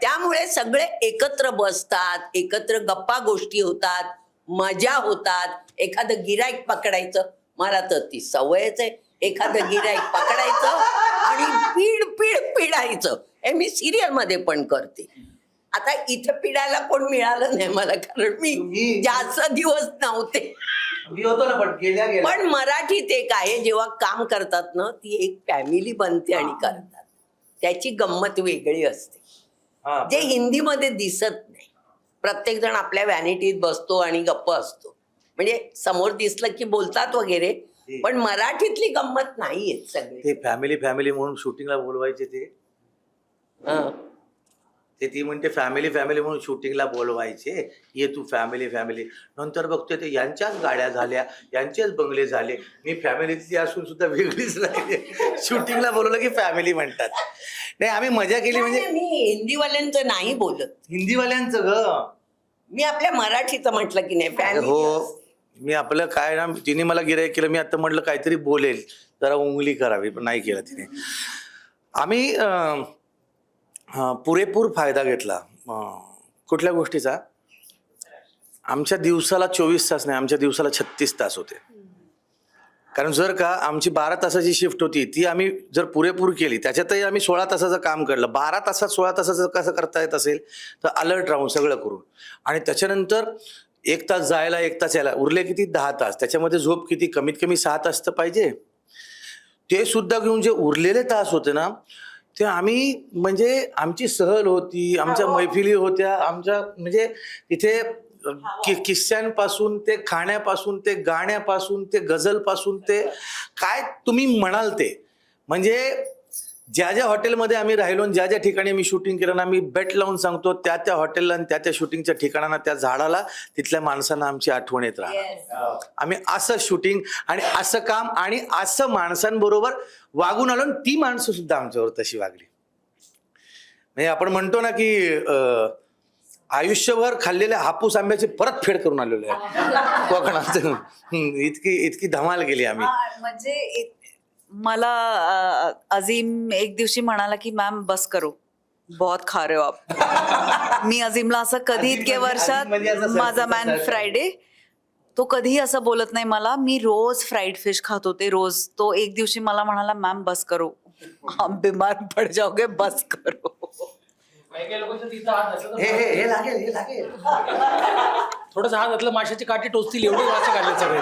त्यामुळे सगळे एकत्र बसतात, एकत्र गप्पा गोष्टी होतात, मजा होतात. एखादं गिराईक पकडायचं, मला तर ती सवयच आहे, एखादं गिराईक पकडायचं आणि पिडायचं. हे मी सिरियल मध्ये पण करते. आता इथे पिडायला कोण मिळालं नाही मला, कारण मी जास्त दिवस नव्हते. मी होतो ना, पण गेल्या पण मराठीत एक आहे, जेव्हा काम करतात ना, ती एक फॅमिली बनते आणि करतात, त्याची गंमत वेगळी असते, जे हिंदीमध्ये दिसत नाही. प्रत्येक जण आपल्या व्हॅनिटीत बसतो आणि गप्प असतो, म्हणजे समोर दिसलं की बोलतात वगैरे, पण मराठीतली गंमत नाहीये. सगळे ते फॅमिली म्हणून शूटिंगला बोलवायचे ते ती म्हणते फॅमिली म्हणून शूटिंगला बोलवायचे, ये तू फॅमिली. नंतर बघतोय ते यांच्याच गाड्या झाल्या, यांचेच बंगले झाले, मी फॅमिलीतली असून सुद्धा वेगळीच राहिले. शूटिंगला बोलवलं की फॅमिली म्हणतात. नाही, आम्ही मजा केली. म्हणजे मी हिंदीवाल्यांचं नाही बोलत, हिंदीवाल्यांचं ग, मी आपल्या मराठीचं म्हटलं की नाही फॅमिली. हो, मी आपलं काय ना, तिने मला गिऱ्हाईक केलं, मी आता म्हटलं काहीतरी बोलेल, जरा उंगली करावी, पण नाही केलं तिने. आम्ही पुरेपूर फायदा घेतला कुठल्या गोष्टीचा. आमच्या दिवसाला 24 तास नाही, आमच्या दिवसाला 36 तास होते. कारण जर का आमची 12 तासाची शिफ्ट होती, ती आम्ही जर पुरेपूर केली, त्याच्यातही आम्ही 16 तासाचं काम केलं. 12 तासात 16 तासाचं कसं करता येत असेल, तर अलर्ट राहून सगळं करून, आणि त्याच्यानंतर 1 तास जायला 1 तास यायला, उरले किती 10 तास. त्याच्यामध्ये झोप किती, कमीत कमी 6 तास तर पाहिजे. ते सुद्धा घेऊन जे उरलेले तास होते ना, ते आम्ही म्हणजे आमची सहल होती, आमच्या मैफिली होत्या, आमच्या म्हणजे तिथे किस्स्यांपासून ते खाण्यापासून ते गाण्यापासून ते गझलपासून ते काय तुम्ही म्हणाल ते, म्हणजे ज्या ज्या हॉटेलमध्ये आम्ही राहिलो आणि ज्या ज्या ठिकाणी आम्ही शूटिंग केलं ना, आम्ही बेट लावून सांगतो, त्या हॉटेलला आणि त्या शूटिंगच्या ठिकाणांना, त्या झाडाला, तिथल्या माणसांना आमची आठवण येत राहणार. आम्ही असं शूटिंग आणि असं काम आणि असं माणसांबरोबर वागून आलो, आणि ती माणसं सुद्धा आमच्यावर तशी वागली. म्हणजे आपण म्हणतो ना की आयुष्यभर खाल्लेल्या हापूस आंब्याची परतफेड करून आलेलो आहे कोकणात. इतकी धमाल गेली आम्ही. म्हणजे मला अजीम एक दिवशी म्हणाला की मॅम बस करो, बहुत खा रहे हो आप. मी अजीमला असं कधी इतके वर्षात, माझा मॅन फ्रायडे, तो कधीही असं बोलत नाही मला. मी रोज फ्राईड फिश खात होते, रोज. तो एक दिवशी मला म्हणाला मॅम बस करो, हम बीमार पड जाओगे, बस करो. हे लागेल थोडंसं हात घातलं, माशाची काठी टोचतील एवढे वाचे काढले सगळे.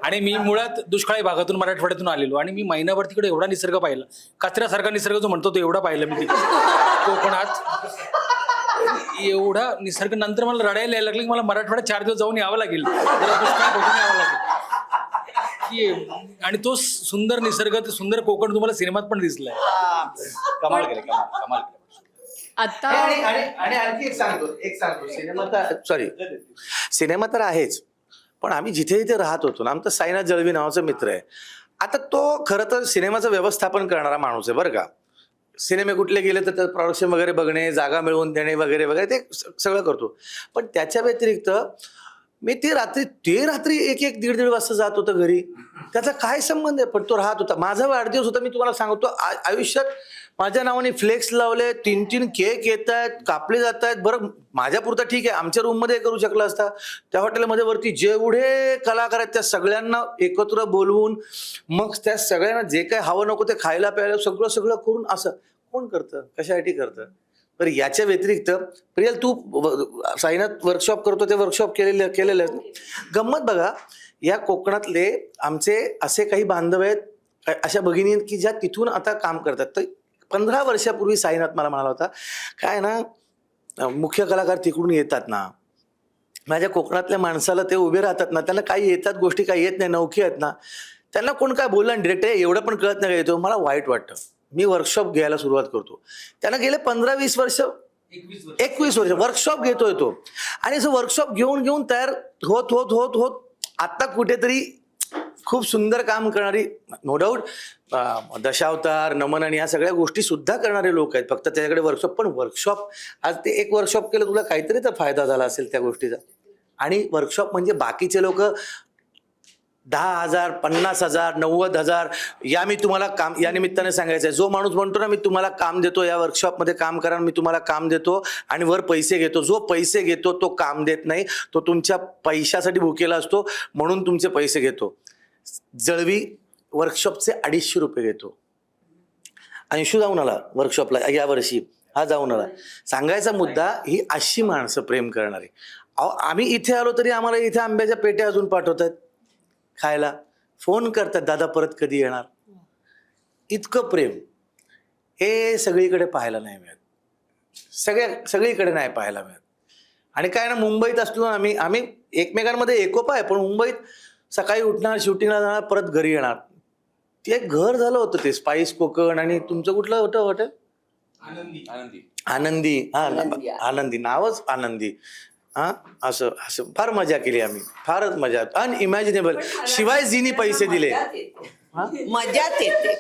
आणि मी मुळात दुष्काळी भागातून मराठवाड्यातून आलेलो, आणि मी महिनाभर तिकडे एवढा निसर्ग पाहिला, कचऱ्यासारखा निसर्ग जो म्हणतो तो एवढा पाहिला मी कोकणात. एवढा निसर्ग, नंतर मला रडायला यायला लागलं की मला मराठवाड्यात 4 दिवस जाऊन यावं लागेल, दुष्काळ बघून यावं लागेल. आणि तो सुंदर निसर्ग, ते सुंदर कोकण तुम्हाला सिनेमात पण दिसलाय. कमाल केले, कमाल केले. आता आणि आणखी एक सांगतो सिनेमा तर आहेच, पण आम्ही जिथे जिथे राहत होतो ना, आमचा साईनाथ जळवी नावाचा मित्र आहे. आता तो खरं तर सिनेमाचं व्यवस्थापन करणारा माणूस आहे बरं का. सिनेमे कुठले गेले तर प्रोडक्शन वगैरे बघणे, जागा मिळवून देणे वगैरे वगैरे ते सगळं करतो. पण त्याच्या व्यतिरिक्त मी ते रात्री 1-1, 1:30 वाजता जात होतं घरी. त्याचा काय संबंध आहे, पण तो राहत होता. माझा वाढदिवस होता, मी तुम्हाला सांगतो, आयुष्यात माझ्या नावाने फ्लेक्स लावले, 3-3 केक येत आहेत, कापले जात आहेत. बरं माझ्या पुरता ठीक आहे, आमच्या रूममध्ये करू शकला असता. त्या हॉटेलमध्ये वरती जेवढे कलाकार आहेत त्या सगळ्यांना एकत्र बोलवून, मग त्या सगळ्यांना जे काही हवं नको ते खायला प्यायला सगळं करून, असं कोण करतं, कशासाठी करतं. बरं याच्या व्यतिरिक्त प्रियल, तू साईनाथ वर्कशॉप करतो, ते वर्कशॉप केलेलं गंमत बघा. या कोकणातले आमचे असे काही बांधव आहेत, अशा भगिनी की ज्या तिथून आता काम करतात. तर 15 वर्षापूर्वी साईनाथ मला म्हणाला होता, काय ना मुख्य कलाकार तिकडून येतात ना, माझ्या कोकणातल्या माणसाला ते उभे राहतात ना, त्यांना काही येतात गोष्टी काही येत नाही, नौकी आहेत ना, त्यांना कोण काय बोललं डिरेक्ट एवढं पण कळत नाही येतो, मला वाईट वाटतं. मी वर्कशॉप घ्यायला सुरुवात करतो, त्यांना गेले 15-20 वर्ष 21 वर्ष वर्कशॉप घेतोय तो, आणि असं वर्कशॉप घेऊन घेऊन तयार होत होत होत होत आता कुठेतरी खूप सुंदर काम करणारी, नो डाऊट दशावतार, नमन आणि ह्या सगळ्या गोष्टी सुद्धा करणारे लोक आहेत. फक्त त्याच्याकडे वर्कशॉप, पण वर्कशॉप आज ते एक वर्कशॉप केलं, तुला काहीतरी तर फायदा झाला असेल त्या गोष्टीचा. आणि वर्कशॉप म्हणजे बाकीचे लोक 10,000, 50,000, 90,000 या मी तुम्हाला काम या निमित्ताने सांगायचं आहे. जो माणूस म्हणतो ना मी तुम्हाला काम देतो, या वर्कशॉपमध्ये काम करा, मी तुम्हाला काम देतो आणि वर पैसे घेतो, जो पैसे घेतो तो काम देत नाही, तो तुमच्या पैशासाठी भुकेला असतो म्हणून तुमचे पैसे घेतो. जळवी वर्कशॉपचे 250 रुपये घेतो. अंशू जाऊन आला वर्कशॉपला यावर्षी, हा जाऊन आला. सांगायचा मुद्दा, ही अशी माणसं प्रेम करणारी. अहो आम्ही इथे आलो तरी आम्हाला इथे आंब्याच्या पेट्या अजून पाठवतात खायला, फोन करतात दादा परत कधी येणार. इतकं प्रेम हे सगळीकडे पाहायला नाही मिळत, सगळीकडे नाही पाहायला मिळत. आणि काय ना, मुंबईत असलो आम्ही एकमेकांमध्ये एकोपा आहे, पण मुंबईत सकाळी उठणार, शूटिंगला जाणार, परत घरी येणार. ते एक घर झालं होतं ते स्पाइस कोकण. आणि तुमचं कुठलं होतं हॉटेल? आनंदी. आनंदी नावच आनंदी. हा, असं असं फार मजा केली आम्ही, फारच मजा, अनइमॅजिनेबल. शिवाय जीनी पैसे दिले, मजाच येते.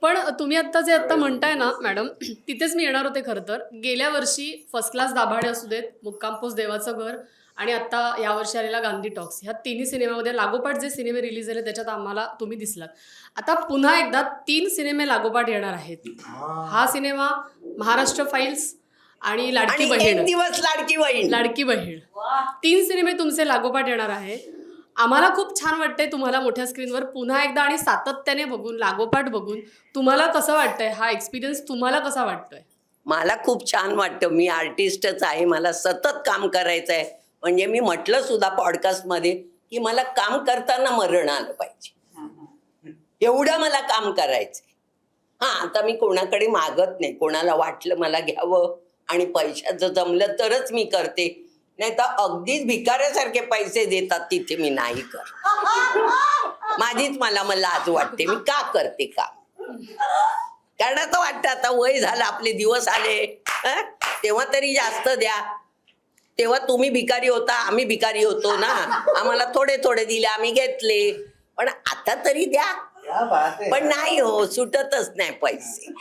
पण तुम्ही आता म्हणताय ना मॅडम, तिथेच मी येणार होते खरं तर. गेल्या वर्षी फर्स्ट क्लास दाभाडे असू देत, मुक्काम पोस्ट देवाचं घर, आणि आता यावर्षी आलेला गांधी टॉक्स, ह्या तिन्ही सिनेमामध्ये लागोपाठ जे सिनेमे रिलीज झाले त्याच्यात आम्हाला तुम्ही दिसलात. आता पुन्हा एकदा 3 सिनेमे लागोपाठ येणार आहेत. हा सिनेमा, महाराष्ट्र फाईल्स आणि लाडकी आणि बहीण. एक दिवस लाडकी बहीण 3 सिनेमे तुमचे लागोपाठ येणार आहे. आम्हाला खूप छान वाटतंय तुम्हाला मोठ्या स्क्रीनवर पुन्हा एकदा आणि सातत्याने बघून, लागोपाठ बघून. तुम्हाला कसं वाटतंय हा एक्सपिरियन्स, तुम्हाला कसा वाटतोय? मला खूप छान वाटतं. मी आर्टिस्टच आहे, मला सतत काम करायचं आहे. म्हणजे मी म्हटलं सुद्धा पॉडकास्टमध्ये की मला काम करताना मरण आलं पाहिजे, एवढं मला काम करायचंय. हा, आता मी कोणाकडे मागत नाही, कोणाला वाटलं मला घ्यावं आणि पैशाचं जमलं तरच मी करते, नाही तर अगदीच भिकाऱ्यासारखे पैसे देतात तिथे मी नाही कर. माझीच मला लाज वाटते, मी का करते काम. कारण आता वाटतं आता वय झालं, आपले दिवस आले, तेव्हा तरी जास्त द्या. तेव्हा तुम्ही भिकारी होता, आम्ही भिकारी होतो ना, आम्हाला थोडे थोडे दिले, आम्ही घेतले, पण आता तरी द्या. पण नाही हो, सुटतच नाही पैसे.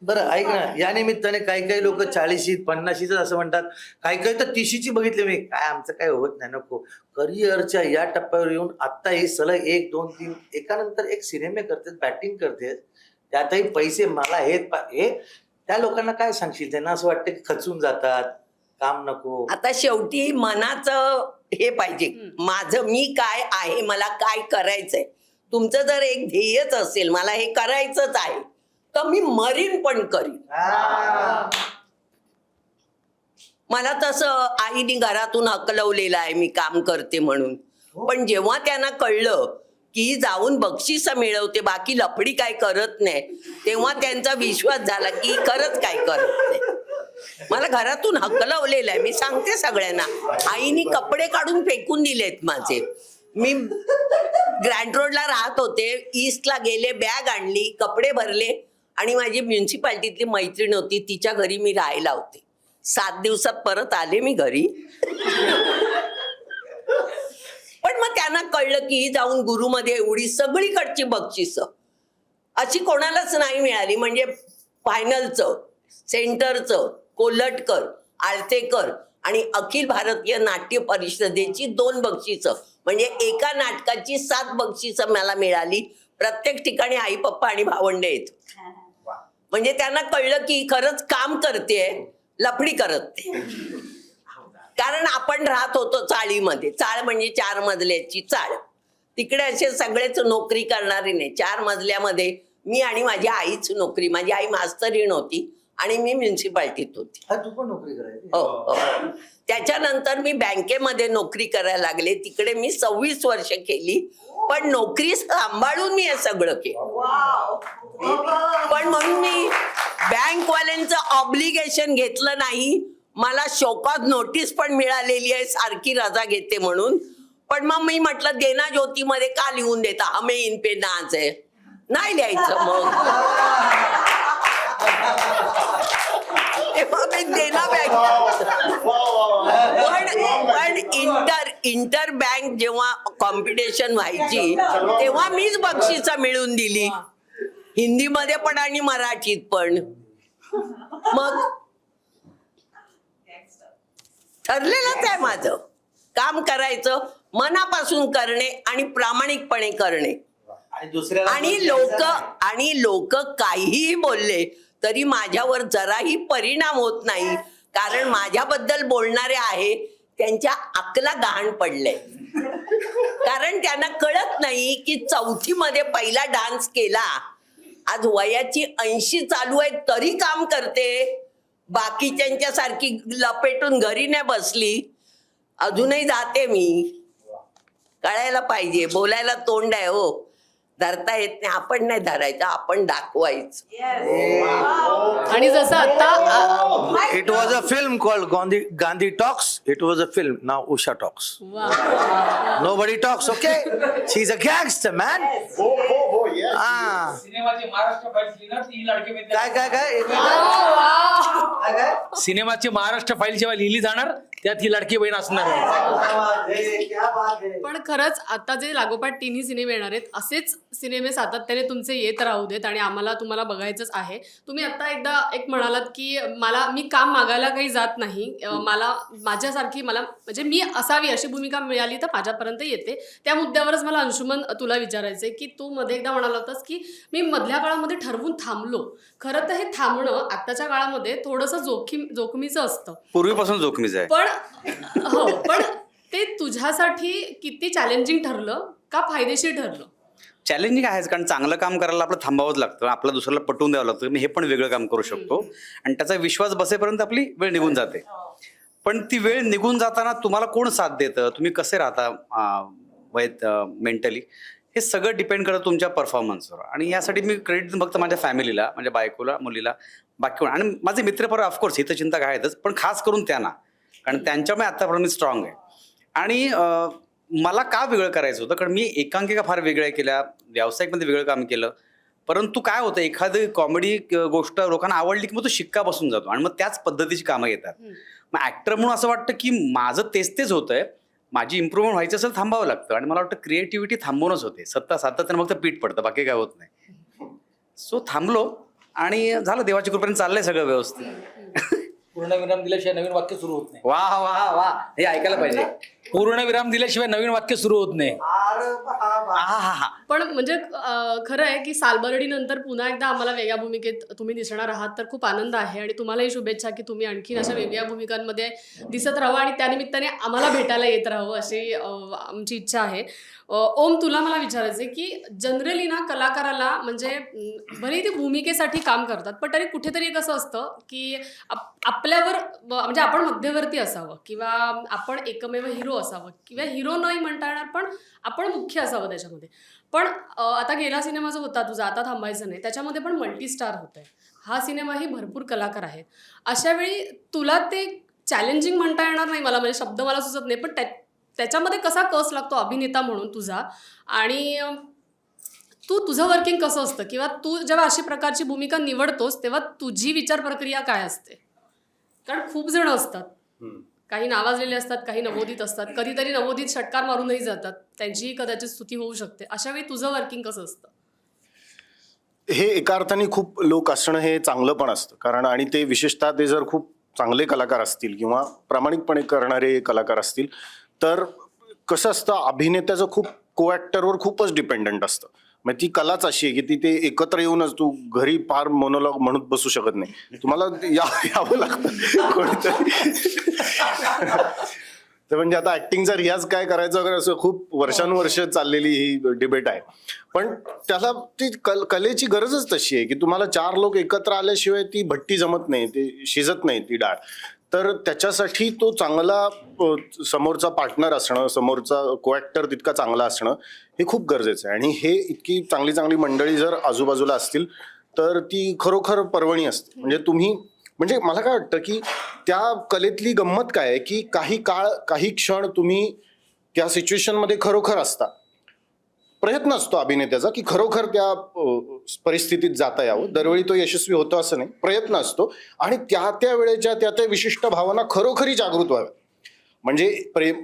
बरं ऐक ना, या निमित्ताने काही लोक 40, 50 असं म्हणतात, काही तर 30ची बघितले मी. काय आमचं काय होत नाही, नको. करिअरच्या या टप्प्यावर येऊन आता हे सलग 1, 2, 3 एकानंतर एक सिनेमे करतात, बॅटिंग करते, त्यातही पैसे. मला हे त्या लोकांना काय सांगशील? त्यांना असं वाटतं की खचून जातात, काम नको. आता शेवटी मनाचं हे पाहिजे, माझं मी काय आहे, मला काय करायचंय. तुमचं जर एक ध्येयच असेल, मला हे करायचंच आहे, तर मी मरीन पण करीन. मला तसं आईने घरातून हकलवलेलं आहे मी काम करते म्हणून. पण जेव्हा त्यांना कळलं की जाऊन बक्षीस मिळवते, बाकी लफडी काय करत नाही, तेव्हा त्यांचा विश्वास झाला की खरंच काय करत नाही. मला घरातून हकलवलेलं आहे, मी सांगते सगळ्यांना. आईने कपडे काढून फेकून दिलेत माझे. मी ग्रँड रोडला राहत होते, ईस्टला गेले, बॅग आणली, कपडे भरले, आणि माझी म्युन्सिपाल्टीतली मैत्रीण होती, तिच्या घरी मी राहायला होते. 7 दिवसात परत आले मी घरी. पण मग त्यांना कळलं की जाऊन गुरुमध्ये एवढी सगळीकडची बक्षिसं अशी कोणालाच नाही मिळाली. म्हणजे फायनलचं, सेंटरचं, कोल्हटकर, आळतेकर आणि अखिल भारतीय नाट्य परिषदेची 2 बक्षिसं, म्हणजे एका नाटकाची 7 बक्षिसं मला मिळाली. प्रत्येक ठिकाणी आई, पप्पा आणि भावंडे येत. म्हणजे त्यांना कळलं की खरंच काम करते, लफडी करत नाही. कारण आपण राहत होतो चाळीमध्ये. चाळ म्हणजे 4 मजल्याची चाळ. तिकडे असे सगळेच नोकरी करणारे नाही. 4 मजल्यामध्ये मी आणि माझी आईच नोकरी. माझी आई मास्तरीण होती आणि मी म्युन्सिपाल्टीत होती. तू पण नोकरी करायची? हो. त्याच्यानंतर मी बँकेमध्ये नोकरी करायला लागले. तिकडे मी 26 वर्ष केली. पण नोकरी सांभाळून मी हे सगळं केलं. पण म्हणून मी बँकवाल्यांचं ऑब्लिगेशन घेतलं नाही. मला शोकॉज नोटीस पण मिळालेली आहे, सारखी रजा घेते म्हणून. पण मग मी म्हटलं देना ज्योतीमध्ये का लिहून देता हमें इन पे नाच आहे, नाही लिहायचं मग. तेव्हा मी देना बँक पण इंटर बँक जेव्हा कॉम्पिटिशन व्हायची तेव्हा मीच बक्षिसं मिळवून दिली, हिंदीमध्ये पण आणि मराठीत पण. मग ठरलेलंच आहे माझं काम करायचं, मनापासून करणे आणि प्रामाणिकपणे करणे. आणि लोक काहीही बोलले तरी माझ्यावर जराही परिणाम होत नाही, कारण माझ्याबद्दल बोलणारे आहे त्यांच्या अकला गहाण पडले. कारण त्यांना कळत नाही की 4थी मध्ये पहिला डान्स केला, आज वयाची 80 चालू आहे तरी काम करते, बाकीच्यांच्या सारखी लपेटून घरी नाही बसली, अजूनही जाते मी. कळायला पाहिजे, बोलायला तोंड आहे हो, धरता येत नाही, आपण नाही धरायचं, आपण दाखवायचं. आणि जसं आता it was a film called Gandhi talks. It was a film. Now Usha talks. Nobody talks, okay? She's a gangster, man. सिनेमाची महाराष्ट्र फाईल्स लिहिणार ती लाडकी बहीण. काय सिनेमाची महाराष्ट्र फाईल जेव्हा लिहिली जाणार त्यात ही लाडकी बहीण असणार आहे. पण खरंच आता जे लागोपाठ तिन्ही सिनेमे येणार आहेत असेच सिनेमे सातत्याने तुमचे येत राहू देत आणि आम्हाला तुम्हाला बघायचंच आहे. तुम्ही आता एकदा एक म्हणालात की मी काम मागायला काही जात नाही, मला माझ्यासारखी म्हणजे मी असावी अशी भूमिका मिळाली तर माझ्यापर्यंत येते. त्या मुद्द्यावरच मला अंशुमन तुला विचारायचंय की तू मध्ये एकदा म्हणाला होतास की मी मधल्या काळामध्ये ठरवून थांबलो. खरं तर हे थांबणं आत्ताच्या काळामध्ये थोडंसं जोखमीचं असतं, पूर्वीपासून जोखमीच आहे. पण ते तुझ्यासाठी किती चॅलेंजिंग ठरलं का फायदेशीर ठरलं? चॅलेंजिंग आहेच, कारण चांगलं काम करायला आपलं थांबावंच लागतं, आपला दुसऱ्याला पटवून द्यावं लागतं मी हे पण वेगळं काम करू शकतो, आणि त्याचा विश्वास बसेपर्यंत आपली वेळ निघून जाते. पण ती वेळ निघून जाताना तुम्हाला कोण साथ देतं, तुम्ही कसे राहता मेंटली, हे सगळं डिपेंड करतं तुमच्या परफॉर्मन्सवर. आणि यासाठी मी क्रेडिट फक्त माझ्या फॅमिलीला, माझ्या बायकोला, मुलीला, बाकी कोण, आणि माझे मित्र पर ऑफकोर्स हितचिंतक आहेतच, पण खास करून त्यांना, कारण त्यांच्यामुळे आतापर्यंत मी स्ट्रॉंग आहे. आणि मला का वेगळं करायचं होतं, कारण मी एकांकिका फार वेगळ्या केल्या, व्यावसायिकमध्ये वेगळं काम केलं, परंतु काय होतं एखादी कॉमेडी गोष्ट लोकांना आवडली की मग तो शिक्का बसून जातो आणि मग त्याच पद्धतीची कामं येतात. मग ऍक्टर म्हणून असं वाटतं की माझं तेच होतंय, माझी इम्प्रूव्हमेंट व्हायची असेल थांबावं लागतं, आणि मला वाटतं क्रिएटिव्हिटी थांबवूनच होते, सातत्यानं फक्त पीठ पडतं, बाकी काय होत नाही. सो थांबलो आणि झालं, देवाच्या कृपेने चाललंय सगळं व्यवस्थित. पूर्णविराम दिल्याशिवाय नवीन वाक्य सुरू होत नाही. वा वा वा, हे ऐकायला पाहिजे. पूर्णविराम दिल्याशिवाय नवीन वाक्य सुरू होत नाही. पण म्हणजे खरं आहे की सालबर्डीनंतर पुन्हा एकदा आम्हाला वेगळ्या भूमिकेत तुम्ही दिसणार आहात, तर खूप आनंद आहे. आणि तुम्हालाही शुभेच्छा की तुम्ही आणखीन अशा वेगळ्या भूमिकांमध्ये दिसत राहावं आणि त्यानिमित्ताने आम्हाला भेटायला येत राहावं अशी आमची इच्छा आहे. ओम, तुला मला विचारायचं आहे की जनरली ना कलाकाराला म्हणजे भलेही ते भूमिकेसाठी काम करतात, पण तरी कुठेतरी कसं असतं की आपल्यावर म्हणजे आपण मध्यवर्ती असावं किंवा आपण एकमेव हिरो असावं किंवा हिरो नाही म्हणता येणार पण आपण मुख्य असावं त्याच्यामध्ये. पण आता गेला सिनेमा जो होता तुझा, आता थांबायचं नाही, त्याच्यामध्ये पण मल्टीस्टार होत आहे. हा सिनेमाही भरपूर कलाकार आहेत. अशा वेळी तुला ते चॅलेंजिंग म्हणता येणार नाही मला, म्हणजे शब्द मला सुचत नाही, पण त्याच्यामध्ये कसा कस लागतो अभिनेता म्हणून तुझा, आणि तुझं वर्किंग कसं असतं, किंवा तू जेव्हा अशी प्रकारची भूमिका निवडतोस तेव्हा तुझी विचार प्रक्रिया काय असते? कारण खूप जण असतात, काही नावाजलेले असतात, काही नवोदित असतात, कधीतरी नवोदित षटकार मारूनही जातात, त्यांचीही कदाचित स्तुती होऊ शकते. अशा वेळी तुझं वर्किंग कसं असतं? हे एका अर्थाने खूप लोक असणं हे चांगलं पण असतं, कारण आणि ते विशेषतः ते जर खूप चांगले कलाकार असतील किंवा प्रामाणिकपणे करणारे कलाकार असतील तर कसं असतं, अभिनेत्याचं खूप को ॲक्टरवर खूपच डिपेंडंट असतं. म्हणजे ती कलाच अशी आहे की ती ते एकत्र येऊनच, तू घरी फार मोनोलॉग म्हणत बसू शकत नाही, तुम्हाला यावं लागतं कोणीतरी. तर म्हणजे आता ऍक्टिंगचा रियाज काय करायचं वगैरे असं खूप वर्षानुवर्ष चाललेली ही डिबेट आहे. पण त्याला ती कलेची गरजच तशी आहे की तुम्हाला 4 लोक एकत्र आल्याशिवाय ती भट्टी जमत नाही, ते शिजत नाही ती डाळ. तर त्याच्यासाठी तो चांगला समोरचा पार्टनर असणं, समोरचा को ॲक्टर तितका चांगला असणं हे खूप गरजेचं आहे. आणि हे इतकी चांगली चांगली मंडळी जर आजूबाजूला असतील तर ती खरोखर पर्वणी असते. म्हणजे तुम्ही, म्हणजे मला काय वाटतं की त्या कलेतली गंमत काय आहे की काही काळ, काही क्षण तुम्ही त्या सिच्युएशनमध्ये खरोखर असता. प्रयत्न असतो अभिनेत्याचा की खरोखर त्या परिस्थितीत जाता यावं. दरवेळी तो यशस्वी होतो असं नाही, प्रयत्न असतो आणि त्या वेळेच्या त्या विशिष्ट भावना खरोखरी जागृत व्हाव्या. म्हणजे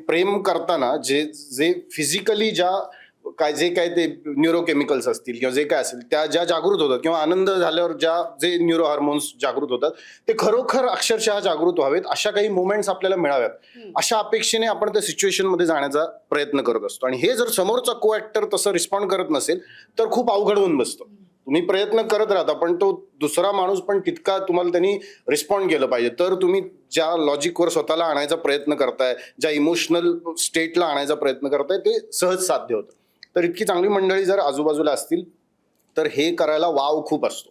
प्रेम करताना जे फिजिकली जे काय ते न्यूरोकेमिकल्स असतील किंवा जे काय असेल त्या ज्या जागृत होतात किंवा आनंद झाल्यावर जे न्यूरो हार्मोन्स जागृत होतात ते खरोखर अक्षरशः जागृत व्हावेत, अशा काही मोमेंट्स आपल्याला मिळाव्यात, अशा अपेक्षेने आपण त्या सिच्युएशन मध्ये जाण्याचा प्रयत्न करत असतो. आणि हे जर समोरचा को ऍक्टर तसं रिस्पॉन्ड करत नसेल तर खूप अवघड होऊन बसतं. तुम्ही प्रयत्न करत राहता पण तो दुसरा माणूस पण तितका तुम्हाला त्यांनी रिस्पॉन्ड केलं पाहिजे, तर तुम्ही ज्या लॉजिकवर स्वतःला आणायचा प्रयत्न करताय, ज्या इमोशनल स्टेटला आणायचा प्रयत्न करताय ते सहज साध्य होतं. तर इतकी चांगली मंडळी जर आजूबाजूला असतील तर हे करायला वाव खूप असतो.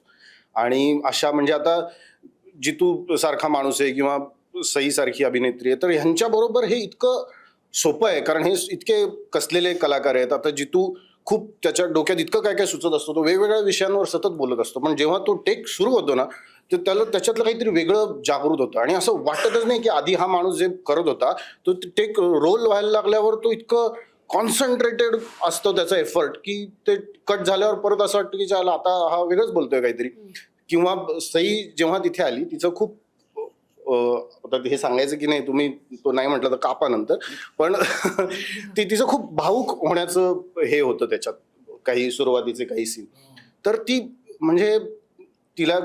आणि अशा म्हणजे आता जितू सारखा माणूस आहे किंवा सई सारखी अभिनेत्री आहे, तर ह्यांच्या बरोबर हे इतकं सोपं आहे कारण हे इतके कसलेले कलाकार आहेत. आता जितू खूप त्याच्या डोक्यात इतकं काय काय सुचत असतो, तो वेगवेगळ्या विषयांवर सतत बोलत असतो, पण जेव्हा तो टेक सुरू होतो ना तर त्याच्यातलं काहीतरी वेगळं जागृत होतं आणि असं वाटतच नाही की आधी हा माणूस जे करत होता तो टेक रोल व्हायला लागल्यावर तो इतकं कॉन्सन्ट्रेटेड असतो त्याचा एफर्ट की ते कट झाल्यावर परत असं वाटतं की चला आता हा वेगळंच बोलतोय काहीतरी. किंवा सई जेव्हा तिथे आली तिचं खूप आता हे सांगायचं की नाही, तुम्ही तो नाही म्हटलं तर कापा नंतर, पण तिचं खूप भावूक होण्याचं हे होतं त्याच्यात काही सुरुवातीचे काही सीन. तर ती म्हणजे तिला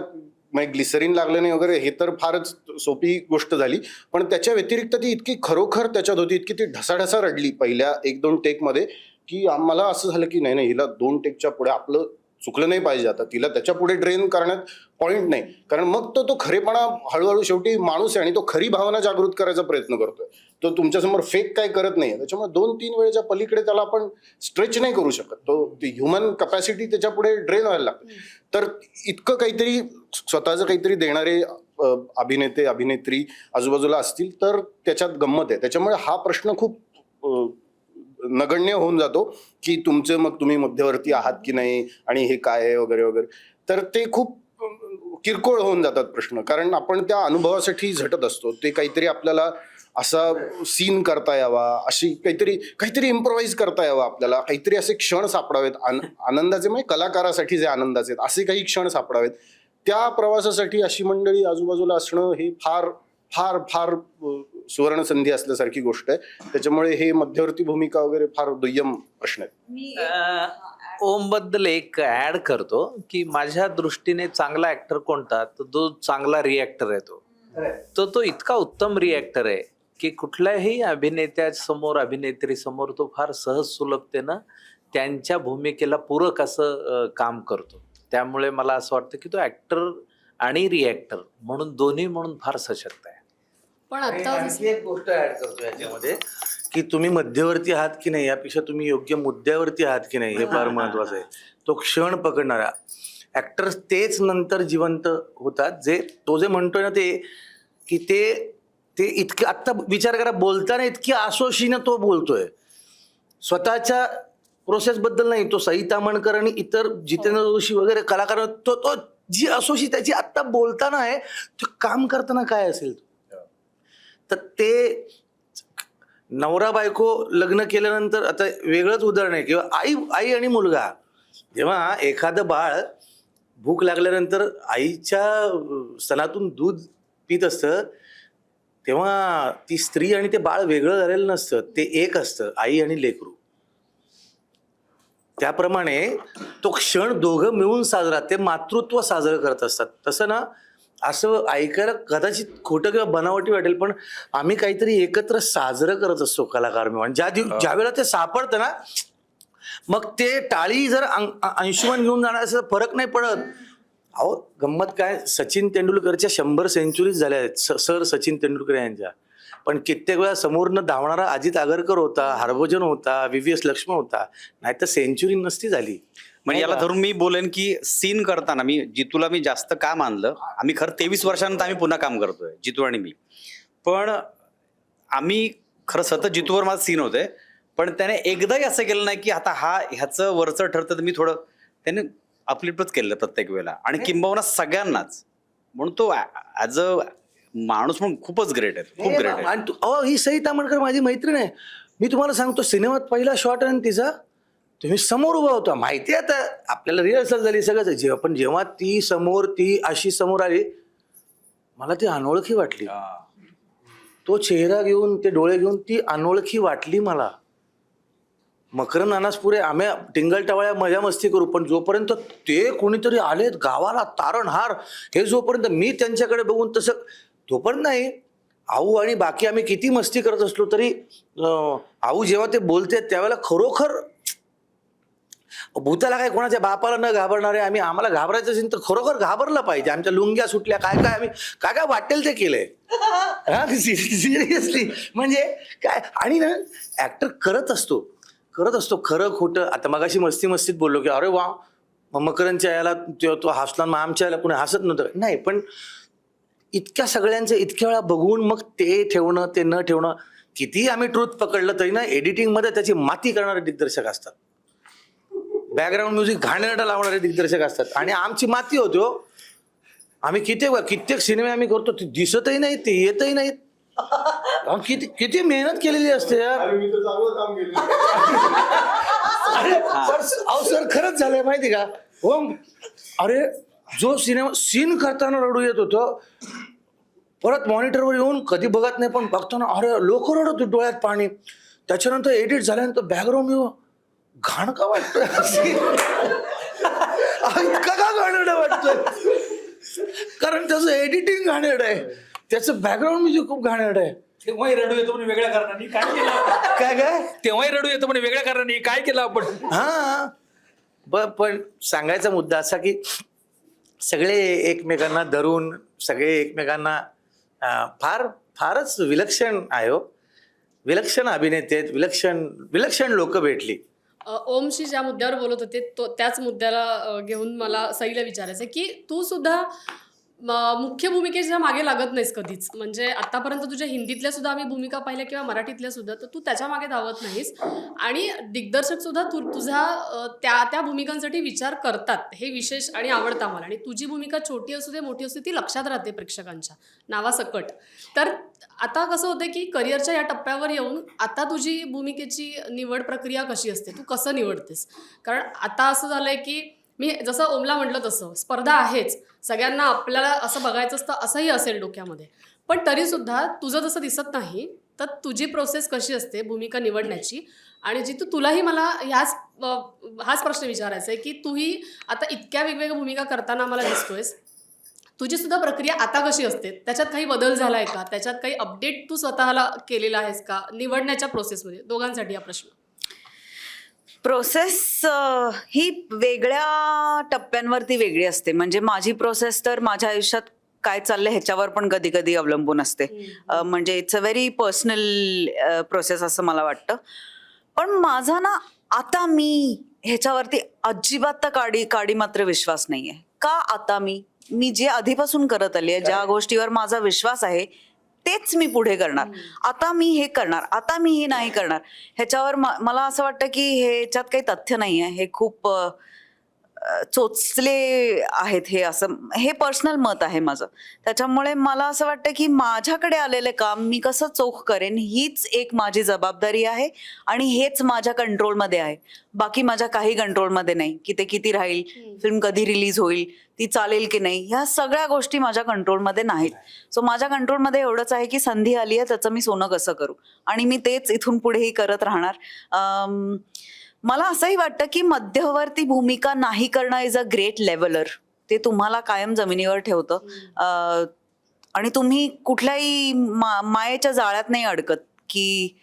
ग्लिसरीन लागलं नाही वगैरे हे तर फारच सोपी गोष्ट झाली, पण त्याच्या व्यतिरिक्त ती इतकी खरोखर त्याच्यात होती, इतकी ती ढसाढसा रडली पहिल्या 1-2 टेकमध्ये की मला असं झालं की नाही हिला 2 टेकच्या पुढे आपलं चुकलं नाही पाहिजे, आता तिला त्याच्या पुढे ड्रेन करण्यात पॉइंट नाही, कारण मग तो खरेपणा हळूहळू शेवटी माणूस आहे आणि तो खरी भावना जागृत करायचा प्रयत्न करतोय. तो तुमच्यासमोर फेक काय करत नाही, त्याच्यामुळे 2-3 वेळेच्या पलीकडे त्याला आपण स्ट्रेच नाही करू शकत. तो ह्युमन कपॅसिटी त्याच्या पुढे ड्रेन व्हायला लागते. तर इतकं काहीतरी स्वतःचं काहीतरी देणारे अभिनेते अभिनेत्री आजूबाजूला असतील तर त्याच्यात गंमत आहे. त्याच्यामुळे हा प्रश्न खूप नगण्य होऊन जातो की तुम्ही मध्यवर्ती आहात की नाही आणि हे काय आहे वगैरे वगैरे. तर ते खूप किरकोळ होऊन जातात प्रश्न, कारण आपण त्या अनुभवासाठी झटत असतो. ते काहीतरी आपल्याला असा सीन करता यावा, अशी काहीतरी इम्प्रोव्हाइज करता यावा, आपल्याला काहीतरी असे क्षण सापडावेत आनंदाचे, म्हणजे कलाकारासाठी जे आनंदाचे आहेत असे काही क्षण सापडावेत. त्या प्रवासासाठी अशी मंडळी आजूबाजूला असणं ही फार फार फार सुवर्ण संधी असल्यासारखी गोष्ट आहे. त्याच्यामुळे हे मध्यवर्ती भूमिका वगैरे फार दुय्यम प्रश्न आहेत. ओम बद्दल एक ऍड करतो की माझ्या दृष्टीने चांगला ऍक्टर कोणता, तर जो चांगला रिॲक्टर आहे तो इतका उत्तम रिॲक्टर आहे की कुठल्याही अभिनेत्यासमोर अभिनेत्री समोर तो फार सहज सुलभतेनं त्यांच्या भूमिकेला पूरक असं काम करतो. त्यामुळे मला असं वाटतं की तो ऍक्टर आणि रिॲक्टर म्हणून दोन्ही म्हणून फार सशक्त आहे. पण आणि आता आणखी एक गोष्ट ऍड करतो याच्यामध्ये की तुम्ही मध्यवर्ती आहात की नाही यापेक्षा तुम्ही योग्य मुद्द्यावरती आहात की नाही हे फार महत्वाचं आहे. तो क्षण पकडणारा ऍक्टर तेच नंतर जिवंत होतात, जो म्हणतोय ना ते की ते इतकं आत्ता विचार करा, बोलताना इतकी आसोशीनं तो बोलतोय स्वतःच्या प्रोसेस बद्दल नाही. तो सई तामणकर आणि इतर जितेंद्र जोशी वगैरे कलाकार तो जी असोशी त्याची आत्ता बोलताना आहे, ते काम करताना काय असेल. तर ते नवरा बायको लग्न केल्यानंतर आता वेगळंच उदाहरण आहे, किंवा आई आणि मुलगा, जेव्हा एखादं बाळ भूक लागल्यानंतर आईच्या स्तनातून दूध पित असतं तेव्हा ती स्त्री आणि ते बाळ वेगळं झालेलं नसतं, ते एक असतं, आई आणि लेकरू. त्याप्रमाणे तो क्षण दोघं मिळून साजरा, ते मातृत्व साजरं करत असतात. तसं ना, असं ऐकायला कदाचित खोटं किंवा बनावटी वाटेल, पण आम्ही काहीतरी एकत्र साजरं करत असतो कलाकार मिळून. ज्या वेळेला ते सापडतं ना, मग ते टाळी जर अंशुमान घेऊन जाणार असं फरक नाही पडत. अहो गंमत काय, सचिन तेंडुलकरच्या 100 सेंचुरीज झाल्या आहेत, सर सचिन तेंडुलकर यांच्या. पण कित्येक वेळा समोरनं धावणारा अजित आगरकर होता, हरभजन होता, VVS लक्ष्मण होता, नाहीतर सेंचुरी नसती झाली. म्हणजे याला धरून मी बोलेन की सीन करताना जितूला मी जास्त का मानलं, आम्ही खरं 23 वर्षानंतर आम्ही पुन्हा काम करतोय जितू आणि मी, पण आम्ही खरं सतत जितूवर माझं सीन होते, पण त्याने एकदाही असं केलं नाही की आता ह्याचं वरचं ठरतं तर मी थोडं त्याने अपलिफ्टच केलं प्रत्येक वेळेला. आणि किंबहुना सगळ्यांनाच, म्हणून तो ऍज अ माणूस म्हणून खूपच ग्रेट आहे, खूप ग्रेट आहे. आणि ही सई तामणकर माझी मैत्रीण आहे, मी तुम्हाला सांगतो, सिनेमात पहिला शॉट आणि तिचा तुम्ही समोर उभा होता, माहिती आहे आता आपल्याला रिहर्सल झाली सगळं, पण जेव्हा ती समोर, ती अशी समोर आली, मला ती अनोळखी वाटली. तो चेहरा घेऊन, ते डोळे घेऊन ती अनोळखी वाटली मला. मकरंद अनासपुरे, आम्ही टिंगल टवाळ्या मजा मस्ती करू, पण जोपर्यंत ते कोणीतरी आलेत गावाला तारणहार, हे जोपर्यंत मी त्यांच्याकडे बघून तसं, तोपर्यंत नाही. आऊ आणि बाकी आम्ही किती मस्ती करत असलो तरी आऊ जेव्हा ते बोलते त्यावेळेला खरोखर भूताला काय कोणाच्या बापाला न घाबरणारे आम्ही, आम्हाला घाबरायचं असेल तर खरोखर घाबरलं पाहिजे. आमच्या लुंग्या सुटल्या, काय काय आम्ही काय काय वाटेल ते केलंय. सिरियसली म्हणजे काय. आणि ना ऍक्टर करत असतो खरं खोटं. आता मगाशी मस्तीत बोललो की अरे वा मकरंदच्या याला तो हसला, मग आमच्या याला कुणी हसत नव्हतं, नाही. पण इतक्या सगळ्यांचं इतक्या वेळा बघून मग ते ठेवणं, ते न ठेवणं, किती आम्ही ट्रूथ पकडलं तरी ना एडिटिंग मध्ये त्याची माती करणारे दिग्दर्शक असतात, बॅकग्राऊंड म्युझिक घाणेरडा लावणारे दिग्दर्शक असतात, आणि आमची माती होती हो. आम्ही कित्येक सिनेमे आम्ही करतो, ते दिसतही नाहीत, ते येतही नाहीत. किती मेहनत केलेली असते यार. अहो सर, खरंच झालंय माहिती का हो. अरे जो सिनेमा सीन करताना रडू येत होतं, परत मॉनिटरवर येऊन कधी बघत नाही पण बघताना अरे लोक रडत होते, डोळ्यात पाणी. त्याच्यानंतर एडिट झाल्यानंतर बॅकग्राऊंड येऊ घाण का वाटतोय, इतका का घाणेरडं वाटतोय, कारण त्याचं एडिटिंग घाणेरडं आहे, त्याचं बॅकग्राऊंड म्युझिक खूप घाणेरडं आहे. तेव्हाही रडू येतो पण वेगळ्या कारणाने काय केलं, काय तेव्हाही रडू येतो पण वेगळ्या कारणाने काय केलं आपण. हा पण सांगायचा मुद्दा असा की सगळे एकमेकांना धरून, सगळे एकमेकांना फारच विलक्षण आहे हो. विलक्षण अभिनेते आहेत, विलक्षण लोक भेटली. ओमशी ज्या मुद्द्यावर बोलत होते त्याच मुद्द्याला घेऊन मला सईला विचारायचं आहे की तू सुद्धा मुख्य भूमिकेच्या मागे लागत नाहीस कधीच. म्हणजे आतापर्यंत तुझ्या हिंदीतल्या सुद्धा आम्ही भूमिका पाहिल्या किंवा मराठीतल्या सुद्धा, तर तू त्याच्या मागे धावत नाहीस. आणि दिग्दर्शक सुद्धा तुझ्या त्या भूमिकांसाठी विचार करतात, हे विशेष आणि आवडतं आम्हाला. आणि तुझी भूमिका छोटी असू दे मोठी असू दे, ती लक्षात राहते प्रेक्षकांच्या नावासकट. तर आता कसं होतं की करिअरच्या या टप्प्यावर येऊन आता तुझी भूमिकेची निवड प्रक्रिया कशी असते, तू कसं निवडतेस? कारण आता असं झालंय की मी जसं ओमला म्हटलं तसं स्पर्धा आहेच, सगळ्यांना आपल्याला असं बघायचं असतं असंही असेल डोक्यामध्ये, पण तरीसुद्धा तुझं जसं दिसत नाही, तर तुझी प्रोसेस कशी असते भूमिका निवडण्याची? आणि जितू तुलाही मला हाच प्रश्न विचारायचा आहे की तूही आता इतक्या वेगवेगळ्या भूमिका करताना मला दिसतोयस, तुझी सुद्धा प्रक्रिया आता कशी असते? त्याच्यात काही बदल झाला आहे का? त्याच्यात काही अपडेट तू स्वतःला केलेला आहेस का निवडण्याच्या प्रोसेसमध्ये? दोघांसाठी हा प्रश्न. प्रोसेस ही वेगळ्या टप्प्यांवरती वेगळी असते. म्हणजे माझी प्रोसेस तर माझ्या आयुष्यात काय चाललंय ह्याच्यावर पण कधी कधी अवलंबून असते. म्हणजे it's a very personal process असं मला वाटतं. पण माझा ना आता मी ह्याच्यावरती अजिबात काडी मात्र विश्वास नाहीये. का आता मी जे आधीपासून करत आली आहे, ज्या गोष्टीवर माझा विश्वास आहे तेच मी पुढे करणार. आता मी हे करणार, आता मी हे नाही करणार, ह्याच्यावर मला असं वाटतं की ह्याच्यात काही तथ्य नाही आहे. हे खूप चोचले आहेत. हे पर्सनल मत आहे माझं. त्याच्यामुळे मला असं वाटतं की माझ्याकडे आलेले काम मी कसं चोख करेन हीच एक माझी जबाबदारी आहे आणि हेच माझ्या कंट्रोलमध्ये आहे. बाकी माझ्या काही कंट्रोलमध्ये नाही की ते किती राहील, फिल्म कधी रिलीज होईल, ती चालेल की नाही, ह्या सगळ्या गोष्टी माझ्या कंट्रोलमध्ये नाहीत. सो माझ्या कंट्रोलमध्ये एवढंच आहे की संधी आली आहे त्याचं मी सोनं कसं करू, आणि मी तेच इथून पुढेही करत राहणार. मला असंही वाटतं की मध्यवर्ती भूमिका नाही करणं इज अ ग्रेट लेव्हलर. ते तुम्हाला कायम जमिनीवर ठेवतं आणि तुम्ही कुठल्याही मायेच्या जाळ्यात नाही अडकत की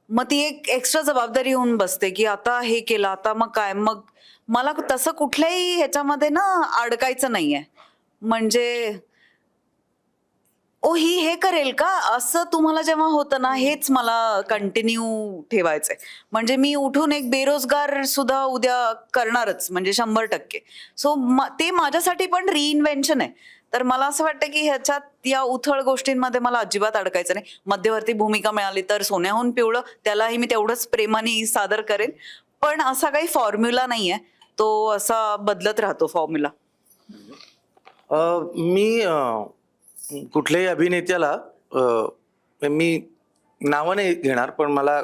मग ती एक एक्स्ट्रा जबाबदारी होऊन बसते की आता हे केलं आता मग काय. मग मला तसं कुठल्याही ह्याच्यामध्ये ना अडकायचं नाहीये. म्हणजे ही हे करेल का असं तुम्हाला जेव्हा होतं ना, हेच मला कंटिन्यू ठेवायचंय. म्हणजे मी उठून एक बेरोजगार सुद्धा उद्या करणारच, म्हणजे 100%. सो ते माझ्यासाठी पण रिइन्व्हेन्शन आहे. तर मला असं वाटतं की ह्याच्यात या उथळ गोष्टींमध्ये मला अजिबात अडकायचं नाही. मध्यवर्ती भूमिका मिळाली तर सोन्याहून पिवळं, त्यालाही मी तेवढंच प्रेमाने सादर करेन. पण असा काही फॉर्म्युला नाहीये, तो असा बदलत राहतो फॉर्म्युला. मी कुठल्याही अभिनेत्याला मी नावं नाही घेणार, पण मला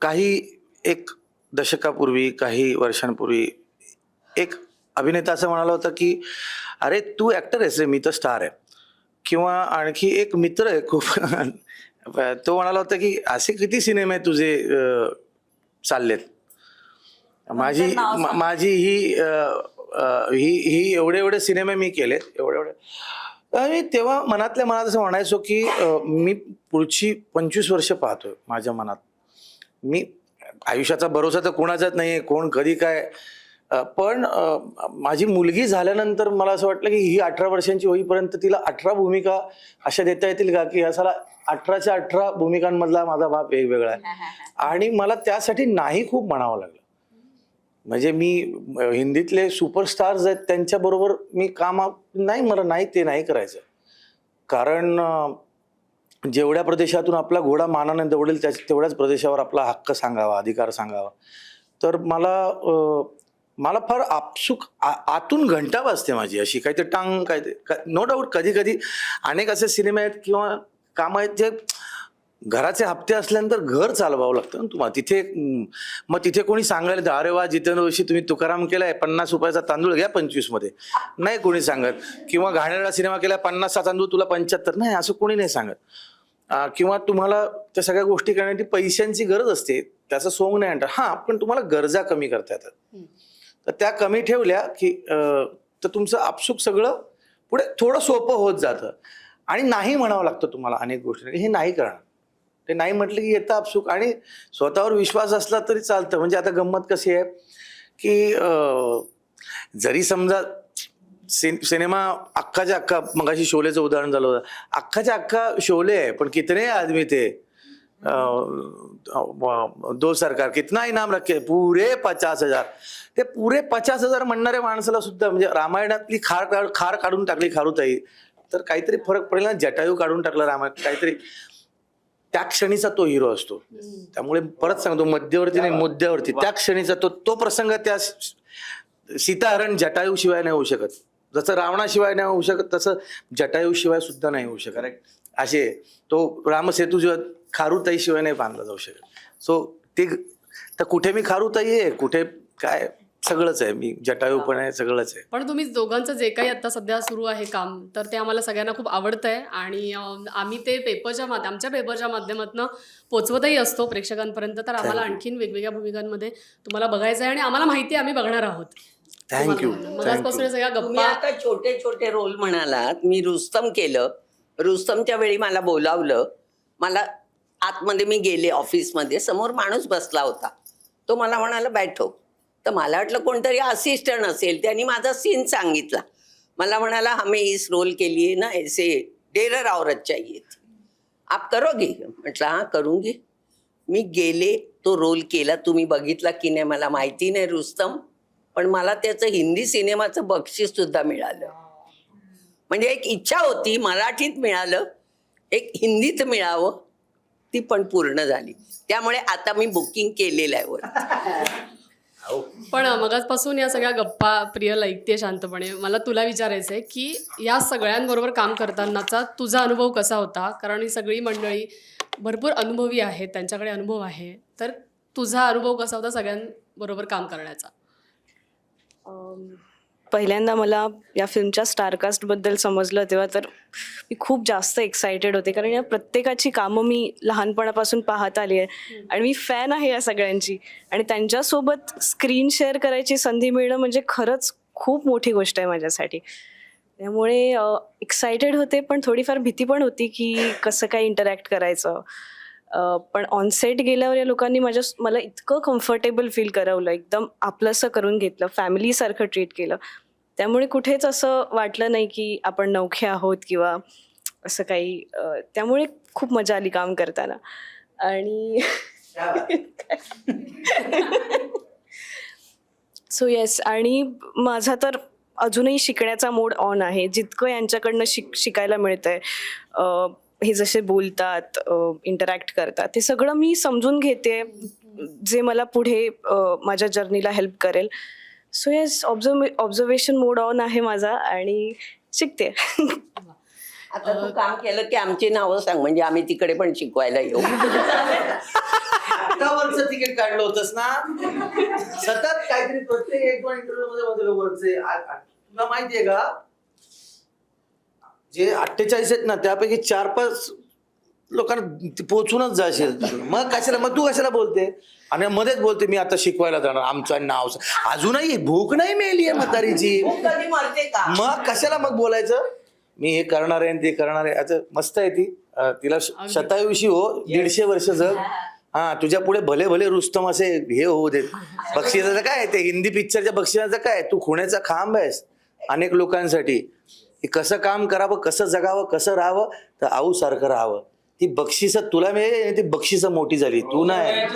काही एक दशकापूर्वी, काही वर्षांपूर्वी एक अभिनेता असं म्हणाला होता की अरे तू ॲक्टर आहेस रे, मी तर स्टार आहे. किंवा आणखी एक मित्र आहे खूप तो म्हणाला होता की असे किती सिनेमे तुझे चाललेत. माझी नाव सांग. माझी ही एवढे सिनेमे मी केलेत, एवढे. आणि तेव्हा मनातल्या मनात असं म्हणायचो की मी पुढची 25 वर्ष पाहतोय माझ्या मनात. मी आयुष्याचा भरोसा तर कोणाचाच नाही आहे, कोण कधी काय. पण माझी मुलगी झाल्यानंतर मला असं वाटलं की ही 18 वर्षांची होईपर्यंत तिला 18 भूमिका अशा देता येतील का की असाला 18च्या 18 भूमिकांमधला माझा बाप वेगवेगळा आहे. आणि मला त्यासाठी नाही खूप म्हणावं लागलं. म्हणजे मी हिंदीतले सुपरस्टार्स आहेत त्यांच्याबरोबर मी मला ते नाही करायचं. कारण जेवढ्या प्रदेशातून आपला घोडा मानाने दौडेल तेवढ्याच प्रदेशावर आपला हक्क सांगावा, अधिकार सांगावा. तर मला फार आपसुक आतून घंटा वाजते माझी अशी काहीतरी टांग काय नो डाऊट. कधी कधी अनेक असे सिनेमे आहेत किंवा कामं आहेत जे घराचे हप्ते असल्यानंतर घर चालवावं लागतं ना तुम्हाला. तिथे कोणी सांगायला अरे वा जितेंद्र जोशी तुम्ही तुकाराम केलाय, 50 रुपयाचा तांदूळ घ्या 25 मध्ये, नाही कोणी सांगत. किंवा घाणेरडा सिनेमा केलाय, 50चा तांदूळ तुला 75, नाही असं कोणी नाही सांगत. किंवा तुम्हाला त्या सगळ्या गोष्टी करण्यासाठी पैशांची गरज असते, त्याचं सोंग नाही आणतात. हां, पण तुम्हाला गरजा कमी करता येतात. तर त्या कमी ठेवल्या की तर तुमचं आपसूक सगळं पुढे थोडं सोपं होत जातं. आणि नाही म्हणावं लागतं तुम्हाला अनेक गोष्टी, हे नाही करणार. ते नाही म्हटलं की येतं आपसूक. आणि स्वतःवर विश्वास असला तरी चालतं. म्हणजे आता गंमत कशी आहे की जरी समजा सिनेमा अख्खाच्या अख्खा, मगाशी शोलेचं उदाहरण झालं होतं, अख्खाच्या अख्खा शोले आहे पण कितने आदमी थे 2 सरकार कितना इनाम रखे, पुरे 50,000. ते पुरे 50,000 म्हणणाऱ्या माणसाला सुद्धा म्हणजे रामायणातली खार काढून टाकली खारुताई तर काहीतरी फरक पडेल ना. जटायू काढून टाकला रामायणात काहीतरी, त्या क्षणीचा तो हिरो असतो. त्यामुळे परत सांगतो, मध्यवर्ती नाही मुद्द्यावरती, त्या क्षणीचा तो प्रसंग त्या सीताहरण जटायू शिवाय नाही होऊ शकत. जसं रावणाशिवाय नाही होऊ शकत तसं जटायू शिवाय सुद्धा नाही होऊ शकत. असे तो रामसेतू जेव्हा खारुताई शिवाय नाही बांधला जाऊ शकत. सो ते तर कुठे मी खारुताई आहे, कुठे काय सगळंच आहे, मी जटायू पण आहे, सगळंच आहे. पण तुम्ही दोघांचं जे काही आता सध्या सुरू आहे काम, तर ते आम्हाला सगळ्यांना खूप आवडतंय आणि आम्ही ते आमच्या पेपरच्या माध्यमातून पोचवतही असतो प्रेक्षकांपर्यंत. तर आम्हाला आणखीन वेगवेगळ्या भूमिकांमध्ये तुम्हाला बघायचं आहे आणि आम्हाला माहिती आहे आम्ही बघणार आहोत. थँक्यू. मगाचपासून सगळ्या तुम्ही गप्पा. आता छोटे छोटे रोल म्हणालात. मी रुस्तम केलं. रुस्तमच्या वेळी मला बोलावलं. मला आतमध्ये मी गेले ऑफिसमध्ये, समोर माणूस बसला होता. तो मला म्हणाला बैठो. तर मला वाटलं कोणतरी असिस्टंट असेल. त्यांनी माझा सीन सांगितला. मला म्हणाला हमें इस रोल के लिए ना ऐसे डेरर औरत चाहिए थी, आप करोगे? म्हटलं हां करूंगी. मी गेले, तो रोल केला. तुम्ही बघितला की नाही मला माहिती नाही रुस्तम, पण मला त्याचं हिंदी सिनेमाचं बक्षीस सुद्धा मिळालं. म्हणजे एक इच्छा होती, मराठीत मिळालं, एक हिंदीत मिळावं, ती पण पूर्ण झाली. त्यामुळे आता मी बुकिंग केलेलं आहे वर. पण मगाचपासून या सगळ्या गप्पा प्रिय ऐकते शांतपणे. मला तुला विचारायचं आहे की या सगळ्यांबरोबर काम करतानाचा तुझा अनुभव कसा होता? कारण ही सगळी मंडळी भरपूर अनुभवी आहेत, त्यांच्याकडे अनुभव आहे. तर तुझा अनुभव कसा होता सगळ्यांबरोबर काम करण्याचा? पहिल्यांदा मला या फिल्मच्या स्टारकास्टबद्दल समजलं तेव्हा तर मी खूप जास्त एक्सायटेड होते. कारण या प्रत्येकाची कामं मी लहानपणापासून पाहत आली आहे आणि मी फॅन आहे या सगळ्यांची. आणि त्यांच्यासोबत स्क्रीन शेअर करायची संधी मिळणं म्हणजे खरंच खूप मोठी गोष्ट आहे माझ्यासाठी. त्यामुळे एक्सायटेड होते, पण थोडीफार भीती पण होती की कसं काय इंटरॅक्ट करायचं. पण ऑनसेट गेल्यावर या लोकांनी मला इतकं कम्फर्टेबल फील करवलं, एकदम आपलंसं करून घेतलं, फॅमिलीसारखं ट्रीट केलं. त्यामुळे कुठेच असं वाटलं नाही की आपण नवखे आहोत किंवा असं काही. त्यामुळे खूप मजा आली काम करताना. आणि सो येस, आणि माझा तर अजूनही शिकण्याचा मोड ऑन आहे. जितकं यांच्याकडनं शिकायला मिळतंय, हे जसे बोलतात, इंटरॅक्ट करतात, ते सगळं मी समजून घेते, जे मला पुढे माझ्या जर्नीला हेल्प करेल. So yes, observation mode on आहे माझा आणि शिकते. आता तू काम केलं की आमची नावं सांग, म्हणजे आम्ही तिकडे पण शिकवायला येऊ. वरचं तिकीट काढलं होतंस ना, सतत काहीतरी प्रत्येक 1-2 इंटरव्ह्यू मध्ये वरचे तुला माहितीये का, जे 48 आहेत ना त्यापैकी 4-5 लोकांना पोचूनच जाशील. मग तू कशाला बोलते आणि मध्येच बोलते मी आता शिकवायला जाणार, आमचं नाव अजूनही भूक नाही मिळालीये म्हातारीची, कधी मरते का? मग कशाला मग बोलायचं मी हे करणार आहे ते करणार आहे. आता मस्त आहे ती, तिला शतायुषी हो, 150 वर्ष जग. हा, तुझ्या पुढे भले भले रुस्तम असे हे होऊ देत. बक्षिसाचं काय ते हिंदी पिक्चरच्या बक्षिसाचं काय, तू खुण्याचा खांब आहेस अनेक लोकांसाठी. की कसं काम करावं, कसं जगावं, कसं राहावं, तर आऊ सारखं राहावं. ती बक्षिस तुला मिळेल, ती बक्षिस मोठी झाली, तू नाही.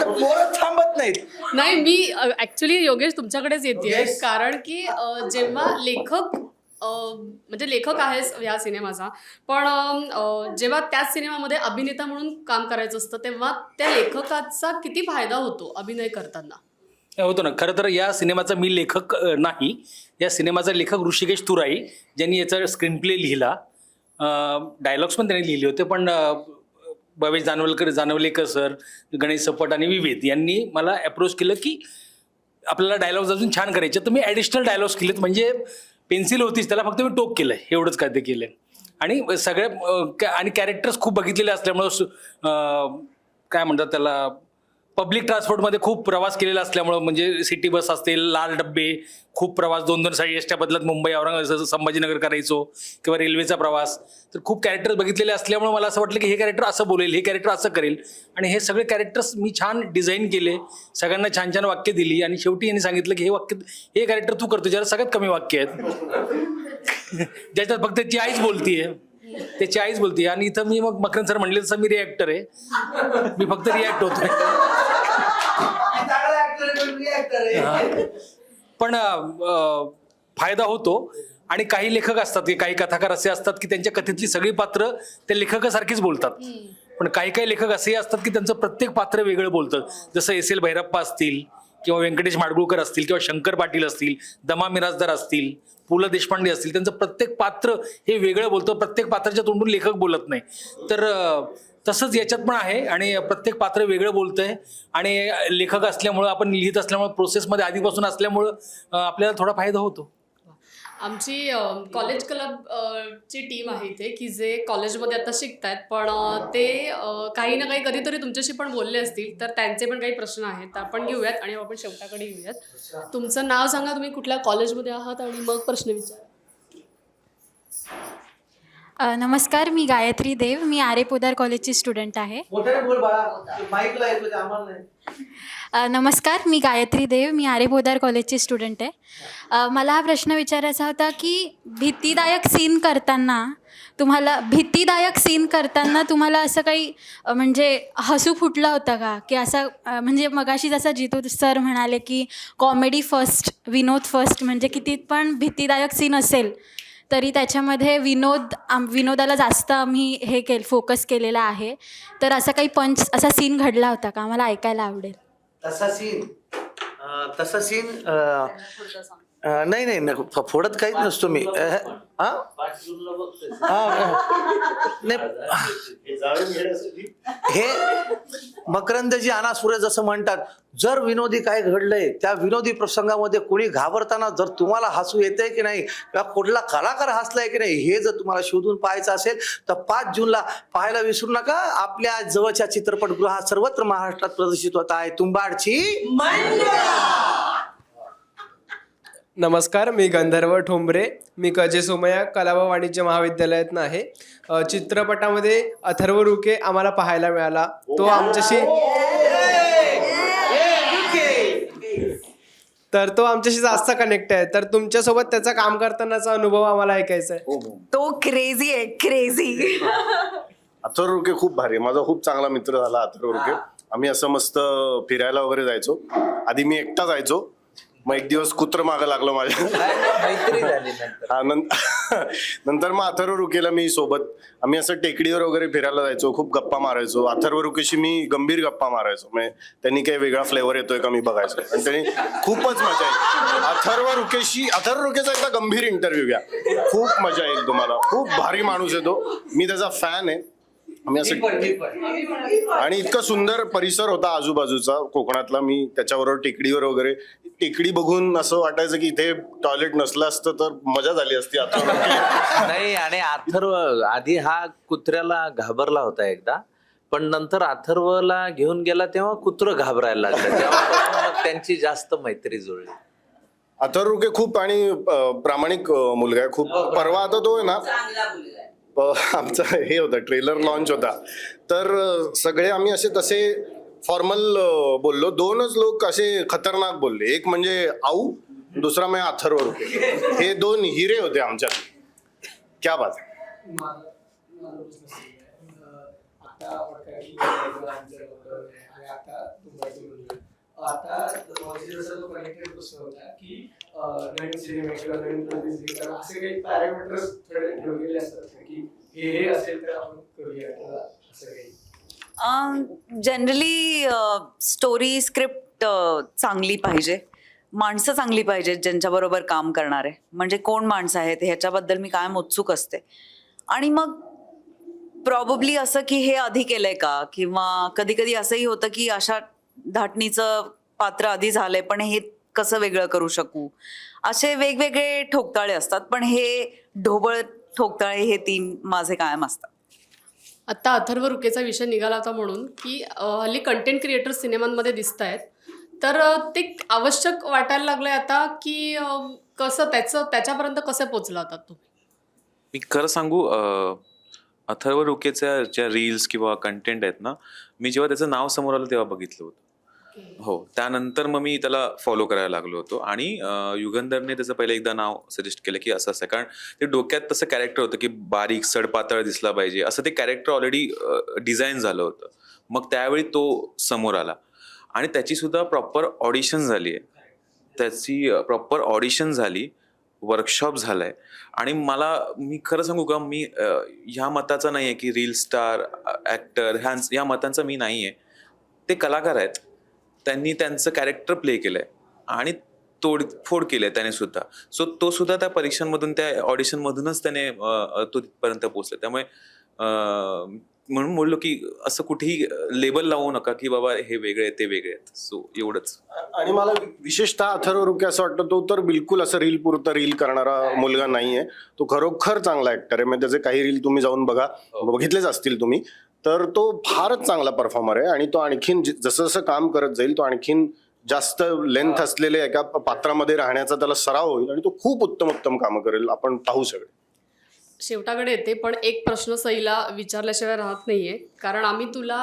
पोरं थांबत नाहीत. नाही, मी ऍक्च्युली योगेश तुमच्याकडेच येते, कारण की जेव्हा लेखक म्हणजे लेखक आहेस या सिनेमाचा, पण जेव्हा त्याच सिनेमामध्ये अभिनेता म्हणून काम करायचं असतं तेव्हा त्या लेखकाचा किती फायदा होतो अभिनय करताना? होतो ना. खरं तर या सिनेमाचा मी लेखक नाही, या सिनेमाचा लेखक ऋषिकेश तुराई, ज्यांनी याचा स्क्रीन प्ले लिहिला, डायलॉग्स पण त्यांनी लिहिले होते. पण भवेश जानवलेकर सर, गणेश सपट आणि विवेद यांनी मला अप्रोच केलं की आपल्याला डायलॉग्स अजून छान करायचे, तर मी ॲडिशनल डायलॉग्स केलेत. म्हणजे पेन्सिल होतीच, त्याला फक्त मी टोक केलं, एवढंच काय ते केलं. आणि सगळ्या आणि कॅरेक्टर्स खूप बघितलेले असल्यामुळं, काय म्हणतात त्याला, पब्लिक ट्रान्सपोर्टमध्ये खूप प्रवास केलेला असल्यामुळं, म्हणजे सिटी बस असतील, लाल डब्बे, खूप प्रवास 2-2 एसट्या बदलत मुंबई औरंगाबाद संभाजीनगर करायचो, किंवा रेल्वेचा प्रवास. तर खूप कॅरेक्टर्स बघितलेले असल्यामुळे मला असं वाटलं की हे कॅरेक्टर असं बोलेल, हे कॅरेक्टर असं करेल. आणि हे सगळे कॅरेक्टर्स मी छान डिझाईन केले, सगळ्यांना छान छान वाक्य दिली. आणि शेवटी यांनी सांगितलं की हे कॅरेक्टर तू करतो, ज्याला सगळ्यात कमी वाक्य आहेत, ज्याच्यात फक्त ती आईच बोलतीये, त्याची आईच बोलते. आणि इथं मी मग मकरंद सर म्हणले तसं मी रिॲक्टर आहे, मी फक्त रिॲक्ट होतोय. पण फायदा होतो. आणि काही लेखक असतात की काही कथाकार असे असतात की त्यांच्या कथेतली सगळी पात्र त्या लेखकासारखीच बोलतात. पण काही लेखक असेही असतात की त्यांचं प्रत्येक पात्र वेगळं बोलतं. जसं एस एल भैरप्पा असतील, किंवा व्यंकटेश माडगुळकर असतील, किंवा शंकर पाटील असतील, दमा मिराजदार असतील, पु ल देशपांडे असतील, त्यांचं प्रत्येक पात्र हे वेगळं बोलतं. प्रत्येक पात्राच्या तोंडून लेखक बोलत नाही. तर तसंच याच्यात पण आहे. आणि प्रत्येक पात्र वेगळं बोलतंय. आणि लेखक असल्यामुळं, आपण लिहित असल्यामुळं, प्रोसेसमध्ये आधीपासून असल्यामुळं आपल्याला थोडा फायदा होतो. आमची कॉलेज क्लब ची टीम आहे इथे, की जे कॉलेजमध्ये आता शिकतायत, पण ते काही ना काही कधीतरी तुमच्याशी पण बोलले असतील, तर त्यांचे पण काही प्रश्न आहेत, तर आपण घेऊयात आणि आपण शेवटाकडे येऊयात. तुमचं नाव सांगा, तुम्ही कुठल्या कॉलेजमध्ये आहात, आणि मग प्रश्न विचारा. नमस्कार, मी गायत्री देव, मी आरे पोदार कॉलेजची स्टुडंट आहे. नमस्कार, मी गायत्री देव, मी आरे पोदार कॉलेजची स्टुडंट आहे. मला हा प्रश्न विचारायचा होता की भीतीदायक सीन करताना तुम्हाला असं काही म्हणजे हसू फुटला होता का? की असं म्हणजे मगाशी जसं जितू सर म्हणाले की कॉमेडी फर्स्ट, विनोद फर्स्ट, म्हणजे किती पण भीतीदायक सीन असेल तरी त्याच्यामध्ये विनोदाला जास्त आम्ही फोकस केलेला आहे. तर असा काही असा सीन घडला होता का? मला ऐकायला आवडेल. तसा सीन नाही, फोडत काहीच नसतो मी. हे मकरंदजी अनासपुरे जसं म्हणतात, जर विनोदी काय घडलंय त्या विनोदी प्रसंगामध्ये कोणी घाबरताना जर तुम्हाला हसू येतंय की नाही, किंवा कुठला कलाकार हसलाय की नाही, हे जर तुम्हाला शोधून पाहायचं असेल तर 5 जूनला पाहायला विसरू नका. आपल्या जवळच्या चित्रपटगृहात सर्वत्र महाराष्ट्रात प्रदर्शित होत आहे तुंबाडची मंडळा. नमस्कार, मी गंधर्व ठोंबरे, मी कजे सोमय्या कला व वाणिज्य महाविद्यालयातनं आहे. चित्रपटामध्ये अथर्व रुके आम्हाला पाहायला मिळाला. तो आमच्याशी जास्त कनेक्ट आहे. तर तुमच्यासोबत त्याचा काम करतानाचा अनुभव आम्हाला ऐकायचा आहे. तो क्रेझी आहे, क्रेझी. अथर्व रुके खूप भारी, माझा खूप चांगला मित्र झाला अथर्व रुके. आम्ही असं मस्त फिरायला वगैरे जायचो. आधी मी एकटा जायचो, मग एक दिवस कुत्र मागं लागलं माझ्या. मैत्री झाली नंतर. हा, नंतर मग अथर्व रुकेला मी सोबत, आम्ही असं टेकडीवर वगैरे फिरायला जायचो, खूप गप्पा मारायचो. अथर्व रुकेशी मी गंभीर गप्पा मारायचो, म्हणजे त्यांनी काही वेगळा फ्लेवर येतोय का मी बघायचो, आणि त्यांनी खूपच मजा येईल. अथर्व रुकेचा एकदा गंभीर इंटरव्ह्यू घ्या, खूप मजा येईल तुम्हाला. खूप भारी माणूस आहे तो, मी त्याचा फॅन आहे. आम्ही असं, आणि इतका सुंदर परिसर होता आजूबाजूचा कोकणातला. मी त्याच्याबरोबर टेकडीवर वगैरे, टेकडी बघून असं वाटायचं की इथे टॉयलेट नसलं असतं तर मजा झाली असती. आता नाही, आणि अथर्व आधी हा कुत्र्याला घाबरला होता एकदा, पण नंतर अथर्वला घेऊन गेला तेव्हा कुत्रं घाबरायला लागलं. तेव्हापासून मग त्यांची जास्त मैत्री जुळली. अथर्व रुके खूप आणि प्रामाणिक मुलगा आहे खूप. परवा आता तो आहे ना, आमचा हे होता, ट्रेलर लॉन्च होता, तर सगळे आम्ही असे तसे फॉर्मल बोललो. 2च लोक असे खतरनाक बोलले, एक म्हणजे आऊ, दुसरा म्हणजे अथर्व रुके. हे 2 हिरे होते आमच्यात. क्या बात. नवीन सिनेमा किंवा नवीन प्रॉडक्ट असे काही पॅरामीटर्स थोडे ठेवलेले असतात की हे असेल तर आपण करूया किंवा असं काही. जनरली स्टोरी स्क्रिप्ट चांगली पाहिजे, माणसं चांगली पाहिजेत ज्यांच्याबरोबर काम करणारे. म्हणजे कोण माणसं आहेत ह्याच्याबद्दल मी कायम उत्सुक असते. आणि मग प्रॉबब्ली असं की हे आधी केलंय का, किंवा कधी कधी असंही होतं की अशा धाटणीचं पात्र आधी झालंय पण हे कसं वेगळं करू शकू, असे वेगवेगळे ठोकताळे असतात. पण हे ढोबळ ठोकताळे हे 3 माझे कायम असतात. आत्ता अथर्व रुकेचा विषय निघाला होता म्हणून की हल्ली कंटेंट क्रिएटर्स सिनेमांमध्ये दिसत आहेत, तर ते आवश्यक वाटायला लागलंय आता की कसं त्याच्यापर्यंत कसं पोचला होता तुम्ही? मी खरं सांगू, अथर्व रुकेच्या ज्या रील्स किंवा कंटेंट आहेत ना, मी जेव्हा त्याचं नाव समोर आलं तेव्हा बघितलं होतं. हो, त्यानंतर मग मी त्याला फॉलो करायला लागलो होतो. आणि युगंधरने त्याचं पहिलं एकदा नाव सजेस्ट केलं की असं असं, कारण ते डोक्यात तसं कॅरेक्टर होतं की बारीक सडपातळ दिसला पाहिजे, असं ते कॅरेक्टर ऑलरेडी डिझाईन झालं होतं. मग त्यावेळी तो समोर आला आणि त्याची सुद्धा प्रॉपर ऑडिशन झाली आहे. त्याची प्रॉपर ऑडिशन झाली, वर्कशॉप झालाय. आणि मी खरं सांगू का, मी ह्या मताचा नाही आहे की रील स्टार, ऍक्टर ह्या मतांचा मी नाही आहे. ते कलाकार आहेत, त्यांनी त्यांचं कॅरेक्टर प्ले केलंय आणि तोडफोड केलंय त्याने सुद्धा. सो तो सुद्धा त्या परीक्षांमधून, त्या ऑडिशनमधूनच त्याने तो तिथपर्यंत पोहोचला. त्यामुळे म्हणून बोललो की असं कुठेही लेबल लावू नका की बाबा हे वेगळे ते वेगळे आहेत. सो एवढंच. आणि मला विशेषतः अथर्व रुके असं वाटतं, तो तर बिलकुल असं रील पुरतं रील करणारा मुलगा नाहीये. तो खरोखर चांगला ऍक्टर आहे. म्हणजे त्याचे काही रील तुम्ही जाऊन बघा, बघितलेच असतील तुम्ही, तर तो फारच चांगला परफॉर्मर आहे. आणि तो आणखीन जसं जसं काम करत जाईल, तो आणखीन जास्त लेंथ असलेल्या एका पात्रामध्ये राहण्याचा त्याला सराव होईल आणि तो खूप उत्तम कामं करेल. आपण पाहू सगळे. शेवटाकडे येते, पण एक प्रश्न सईला विचारल्याशिवाय राहत नाहीये, कारण आम्ही तुला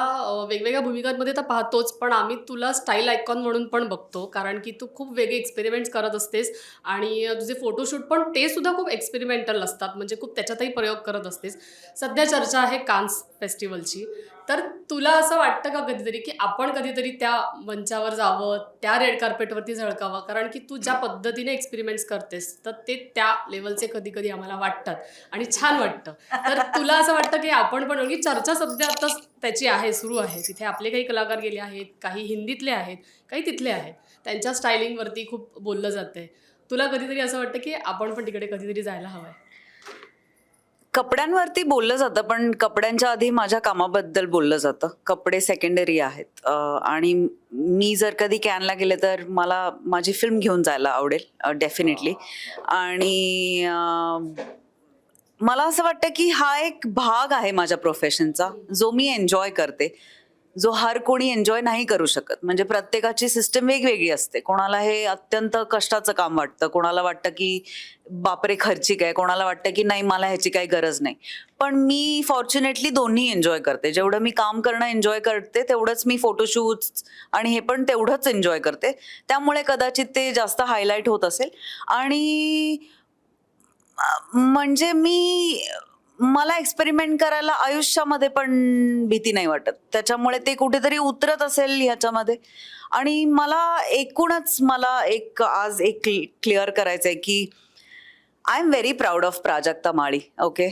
वेगवेगळ्या भूमिकांमध्ये तर पाहतोच, पण आम्ही तुला स्टाईल आयकॉन म्हणून पण बघतो, कारण की तू खूप वेगळे एक्सपेरिमेंट्स करत असतेस आणि तुझे फोटोशूट पण ते सुद्धा खूप एक्सपेरिमेंटल असतात, म्हणजे खूप त्याच्यातही प्रयोग करत असतेस. सध्या चर्चा आहे कान्स फेस्टिवलची, तर तुला असं वाटतं का कधीतरी की आपण कधीतरी त्या मंचावर जावं, त्या रेड कार्पेटवरती झळकावं, कारण की तू ज्या पद्धतीने एक्सपेरिमेंट्स करतेस तर ते त्या लेवलचे कधी कधी आम्हाला वाटतात आणि छान वाटतं. तर तुला असं वाटतं की आपण पण, की चर्चा सध्या आता त्याची आहे, सुरू आहे, तिथे आपले काही कलाकार गेले आहेत, काही हिंदीतले आहेत, काही तिथले आहेत, त्यांच्या स्टायलिंगवरती खूप बोललं जातंय. तुला कधीतरी असं वाटतं की आपण पण तिकडे कधीतरी जायला हवंय? कपड्यांवरती बोललं जातं, पण कपड्यांच्या आधी माझ्या कामाबद्दल बोललं जातं. कपडे सेकंडरी आहेत. आणि मी जर कधी कॅनला गेले तर मला माझी फिल्म घेऊन जायला आवडेल डेफिनेटली. आणि मला असं वाटतं की हा एक भाग आहे माझ्या प्रोफेशनचा, जो मी एन्जॉय करते, जो हर कोणी एन्जॉय नाही करू शकत. म्हणजे प्रत्येकाची सिस्टम वेगवेगळी असते. कोणाला हे अत्यंत कष्टाचं काम वाटतं, कोणाला वाटतं की बापरे खर्चिक आहे, कोणाला वाटतं की नाही मला ह्याची काही गरज नाही. पण मी फॉर्च्युनेटली दोन्ही एन्जॉय करते. जेवढं मी काम करणं एन्जॉय करते तेवढंच मी फोटोशूट्स आणि हे पण तेवढंच एन्जॉय करते. त्यामुळे कदाचित ते जास्त हायलाईट होत असेल. आणि म्हणजे मला एक्सपेरिमेंट करायला आयुष्यामध्ये पण भीती नाही वाटत. त्याच्यामुळे ते कुठेतरी उतरत असेल ह्याच्यामध्ये. आणि मला एक आज एक क्लिअर करायचं आहे की I am very proud of Prajakta Mali. Okay,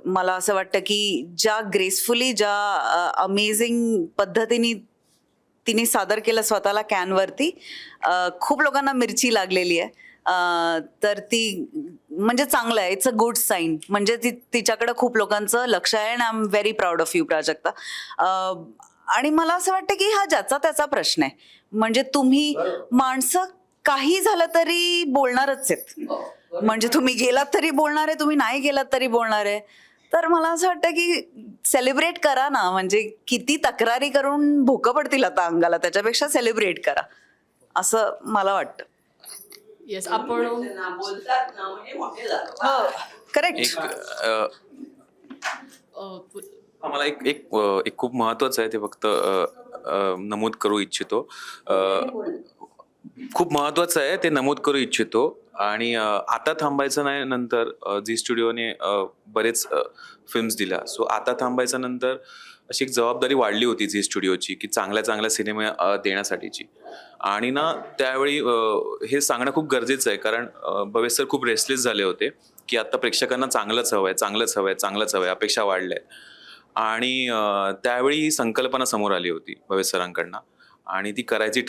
मला असं वाटतं की ज्या ग्रेसफुली, ज्या अमेझिंग पद्धतीने तिने सादर केलं स्वतःला कॅनवरती, खूप लोकांना मिरची लागलेली आहे. तर ती म्हणजे चांगलं आहे, इट्स अ गुड साईन. म्हणजे तिच्याकडे खूप लोकांचं लक्ष आहे. And I am very proud of you Prajakta. आणि मला असं वाटतं की हा ज्याचा त्याचा प्रश्न आहे. म्हणजे तुम्ही माणसं काही झालं तरी बोलणारच आहेत. म्हणजे तुम्ही गेलात तरी बोलणार आहे, तुम्ही नाही गेलात तरी बोलणार आहे. तर मला असं वाटतं की सेलिब्रेट करा ना. म्हणजे किती तक्रारी करून भोकं पडतील आता अंगाला, त्याच्यापेक्षा सेलिब्रेट करा असं मला वाटतं. येस, आपण बोलतात ना म्हणजे मोठे झालो. करेक्ट. मला एक एक एक खूप महत्वाचं आहे, ते फक्त नमूद करू इच्छितो. खूप महत्वाचं आहे, ते नमूद करू इच्छितो. आणि आता थांबायचं नाही नंतर झी स्टुडिओने बरेच फिल्म्स दिल्या. सो आता थांबायचं नंतर अशी एक जबाबदारी वाढली होती झी स्टुडिओची की चांगल्या चांगल्या सिनेमे देण्यासाठीची. आणि ना त्यावेळी हे सांगणं खूप गरजेचं आहे, कारण भवेश सर खूप रेस्टलेस झाले होते की आता प्रेक्षकांना चांगलंच हवंय, चांगलंच हवंय, चांगलंच हवंय, अपेक्षा वाढल्या. आणि त्यावेळी ही संकल्पना समोर आली होती भवेश सरांकडनं आणि ती करायची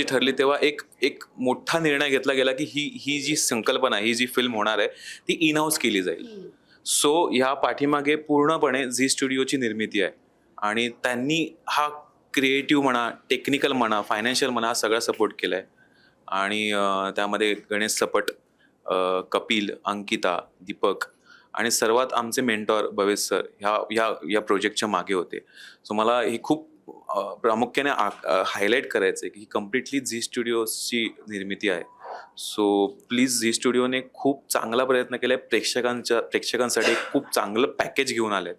ठरली तेव्हा एक मोठा निर्णय घेतला गेला की ही जी संकल्पना, ही जी फिल्म होणार आहे ती इन हाऊस केली जाईल. सो ह्या पाठीमागे पूर्णपणे झी स्टुडिओची निर्मिती आहे आणि त्यांनी हा क्रिएटिव्ह म्हणा, टेक्निकल म्हणा, फायनान्शियल म्हणा, हा सगळा सपोर्ट केलाय. आणि त्यामध्ये गणेश सपट, कपिल, अंकिता, दीपक आणि सर्वात आमचे मेंटॉर भवेश सर ह्या प्रोजेक्टच्या मागे होते. सो मला हे खूप प्रामुख्याने हायलाईट करायचं आहे की ही कम्प्लिटली झी स्टुडिओची निर्मिती आहे. सो प्लीज, झी स्टुडिओने खूप चांगला प्रयत्न केलाय. प्रेक्षकांसाठी खूप चांगलं पॅकेज घेऊन आलंय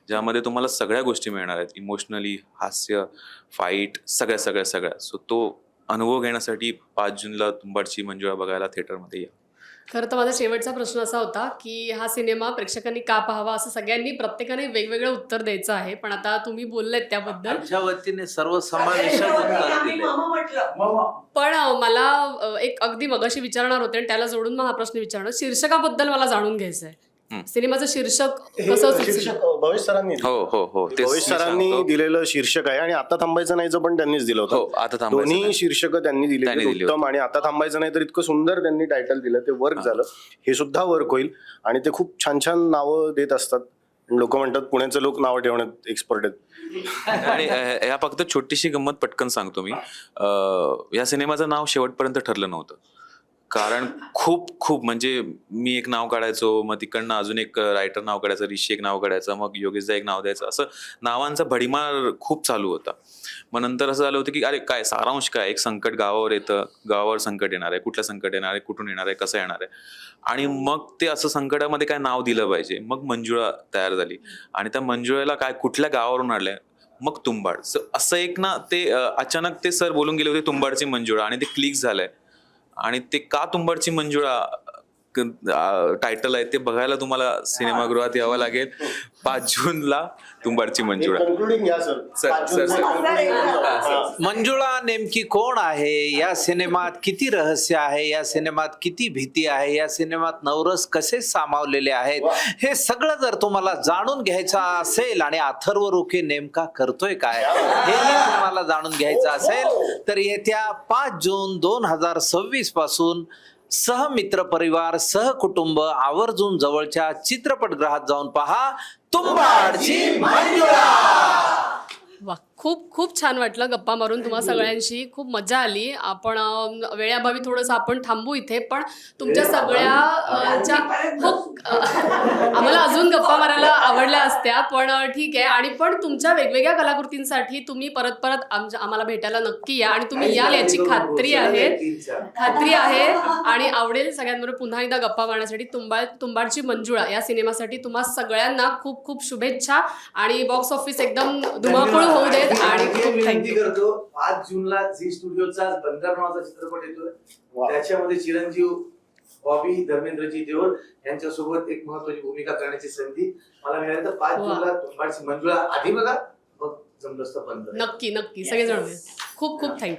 ज्यामध्ये तुम्हाला सगळ्या गोष्टी मिळणार आहेत, इमोशनली, हास्य, फाईट, सगळ्या. सो तो अनुभव घेण्यासाठी 5 जूनला तुंबाडची मंजुळा बघायला थिएटरमध्ये या. खरं तर माझा शेवटचा प्रश्न असा होता की हा सिनेमा प्रेक्षकांनी का पाहावा, असं सगळ्यांनी प्रत्येकाने वेगवेगळं उत्तर द्यायचं आहे. पण आता तुम्ही बोललेत त्याबद्दल. आमच्या वतीने सर्वसमावेशक उत्तर दिले. पण मला एक अगदी मगाशी विचारणार होते आणि त्याला जोडून मग हा प्रश्न विचारणार. शीर्षकाबद्दल मला जाणून घ्यायचं आहे. सिनेमाचं शीर्षक कसं सुचलं? शीर्षक भवेश सरांनी हो भवेश सरांनी दिलेलं शीर्षक आहे. आणि आता थांबायचं नाहीचं पण त्यांनीच दिलं हो, होतं. आता थांबायचं दोन्ही नाही. शीर्षक त्यांनी दिली उत्तम. आणि आता थांबायचं नाही तर इतकं सुंदर त्यांनी टायटल दिलं, ते वर्क झालं. हे सुद्धा वर्क होईल. आणि ते खूप छान छान नावं देत असतात. लोक म्हणतात पुण्याचे लोक नावं ठेवण्यात एक्सपर्ट आहेत. आणि या फक्त छोटीशी गंमत पटकन सांगतो मी. या सिनेमाचं नाव शेवटपर्यंत ठरलं नव्हतं, कारण खूप म्हणजे मी एक नाव काढायचो, मग तिकडनं अजून एक रायटर नाव काढायचं, ऋषी एक नाव काढायचं, मग योगेशदा एक नाव द्यायचं, असं नावांचा भडीमार खूप चालू होता. मग नंतर असं झालं होतं की अरे काय सारांश काय, एक संकट गावावर येतं, गावावर संकट येणार आहे, कुठलं संकट येणार आहे, कुठून येणार आहे, कसं येणार आहे. आणि मग ते असं संकटामध्ये काय नाव दिलं पाहिजे. मग मंजुळा तयार झाली आणि त्या मंजुळाला काय कुठल्या गावावरून आलंय, मग तुंबाड. असं एक ना ते अचानक ते सर बोलून गेले होते तुंबाडची मंजुळा आणि ते क्लिक झालंय. आणि ते का तुंबाडची मंजुळा टायटल आहे ते बघायला तुम्हाला सिनेमागृहात यावं लागेल. 5 जूनला तुंबाडची मंजुळा. मंजुळा नेमकी कोण आहे, या सिनेमात किती रहस्य आहे, या सिनेमात किती भीती आहे, या सिनेमात नवरस कसे सामावलेले आहेत, हे सगळं जर तुम्हाला जाणून घ्यायचं असेल आणि अथर्व रुखे नेमका करतोय काय हेही तुम्हाला जाणून घ्यायचं असेल तर येत्या 5 जून 2026 पासून सहमित्र परिवार, सहकुटुंब आवर्जून जवळच्या चित्रपटगृहात जाऊन पहा तुंबाडची मंजुळा. वा, खूप छान वाटलं गप्पा मारून तुम्हा सगळ्यांशी. खूप मजा आली. आपण वेळाभावी थोडंसं आपण थांबू इथे. पण तुमच्या सगळ्या आम्हाला अजून गप्पा मारायला आवडल्या असत्या, पण ठीक आहे. आणि पण तुमच्या वेगवेगळ्या कलाकृतींसाठी तुम्ही परत आम्हाला भेटायला नक्की या. आणि तुम्ही याल याची खात्री आहे आणि आवडेल सगळ्यांबरोबर पुन्हा एकदा गप्पा मारण्यासाठी. तुंबाडची मंजुळा या सिनेमासाठी तुम्हा सगळ्यांना खूप शुभेच्छा आणि बॉक्स ऑफिस एकदम धुमाकूळ होऊ देत. आणि विनंती करतो, 5 जूनला झी स्टुडिओचा बंदर नावाचा चित्रपट येतोय, त्याच्यामध्ये चिरंजीव बॉबी, धर्मेंद्रजी देओल यांच्यासोबत एक महत्वाची भूमिका करण्याची संधी मला मिळाली. तर 5 वा. जूनला तुंबाडची मंजुळा आधी बघा, मग जमलं असतं 15. नक्की नक्की सगळेजण खूप खूप थँक्यू.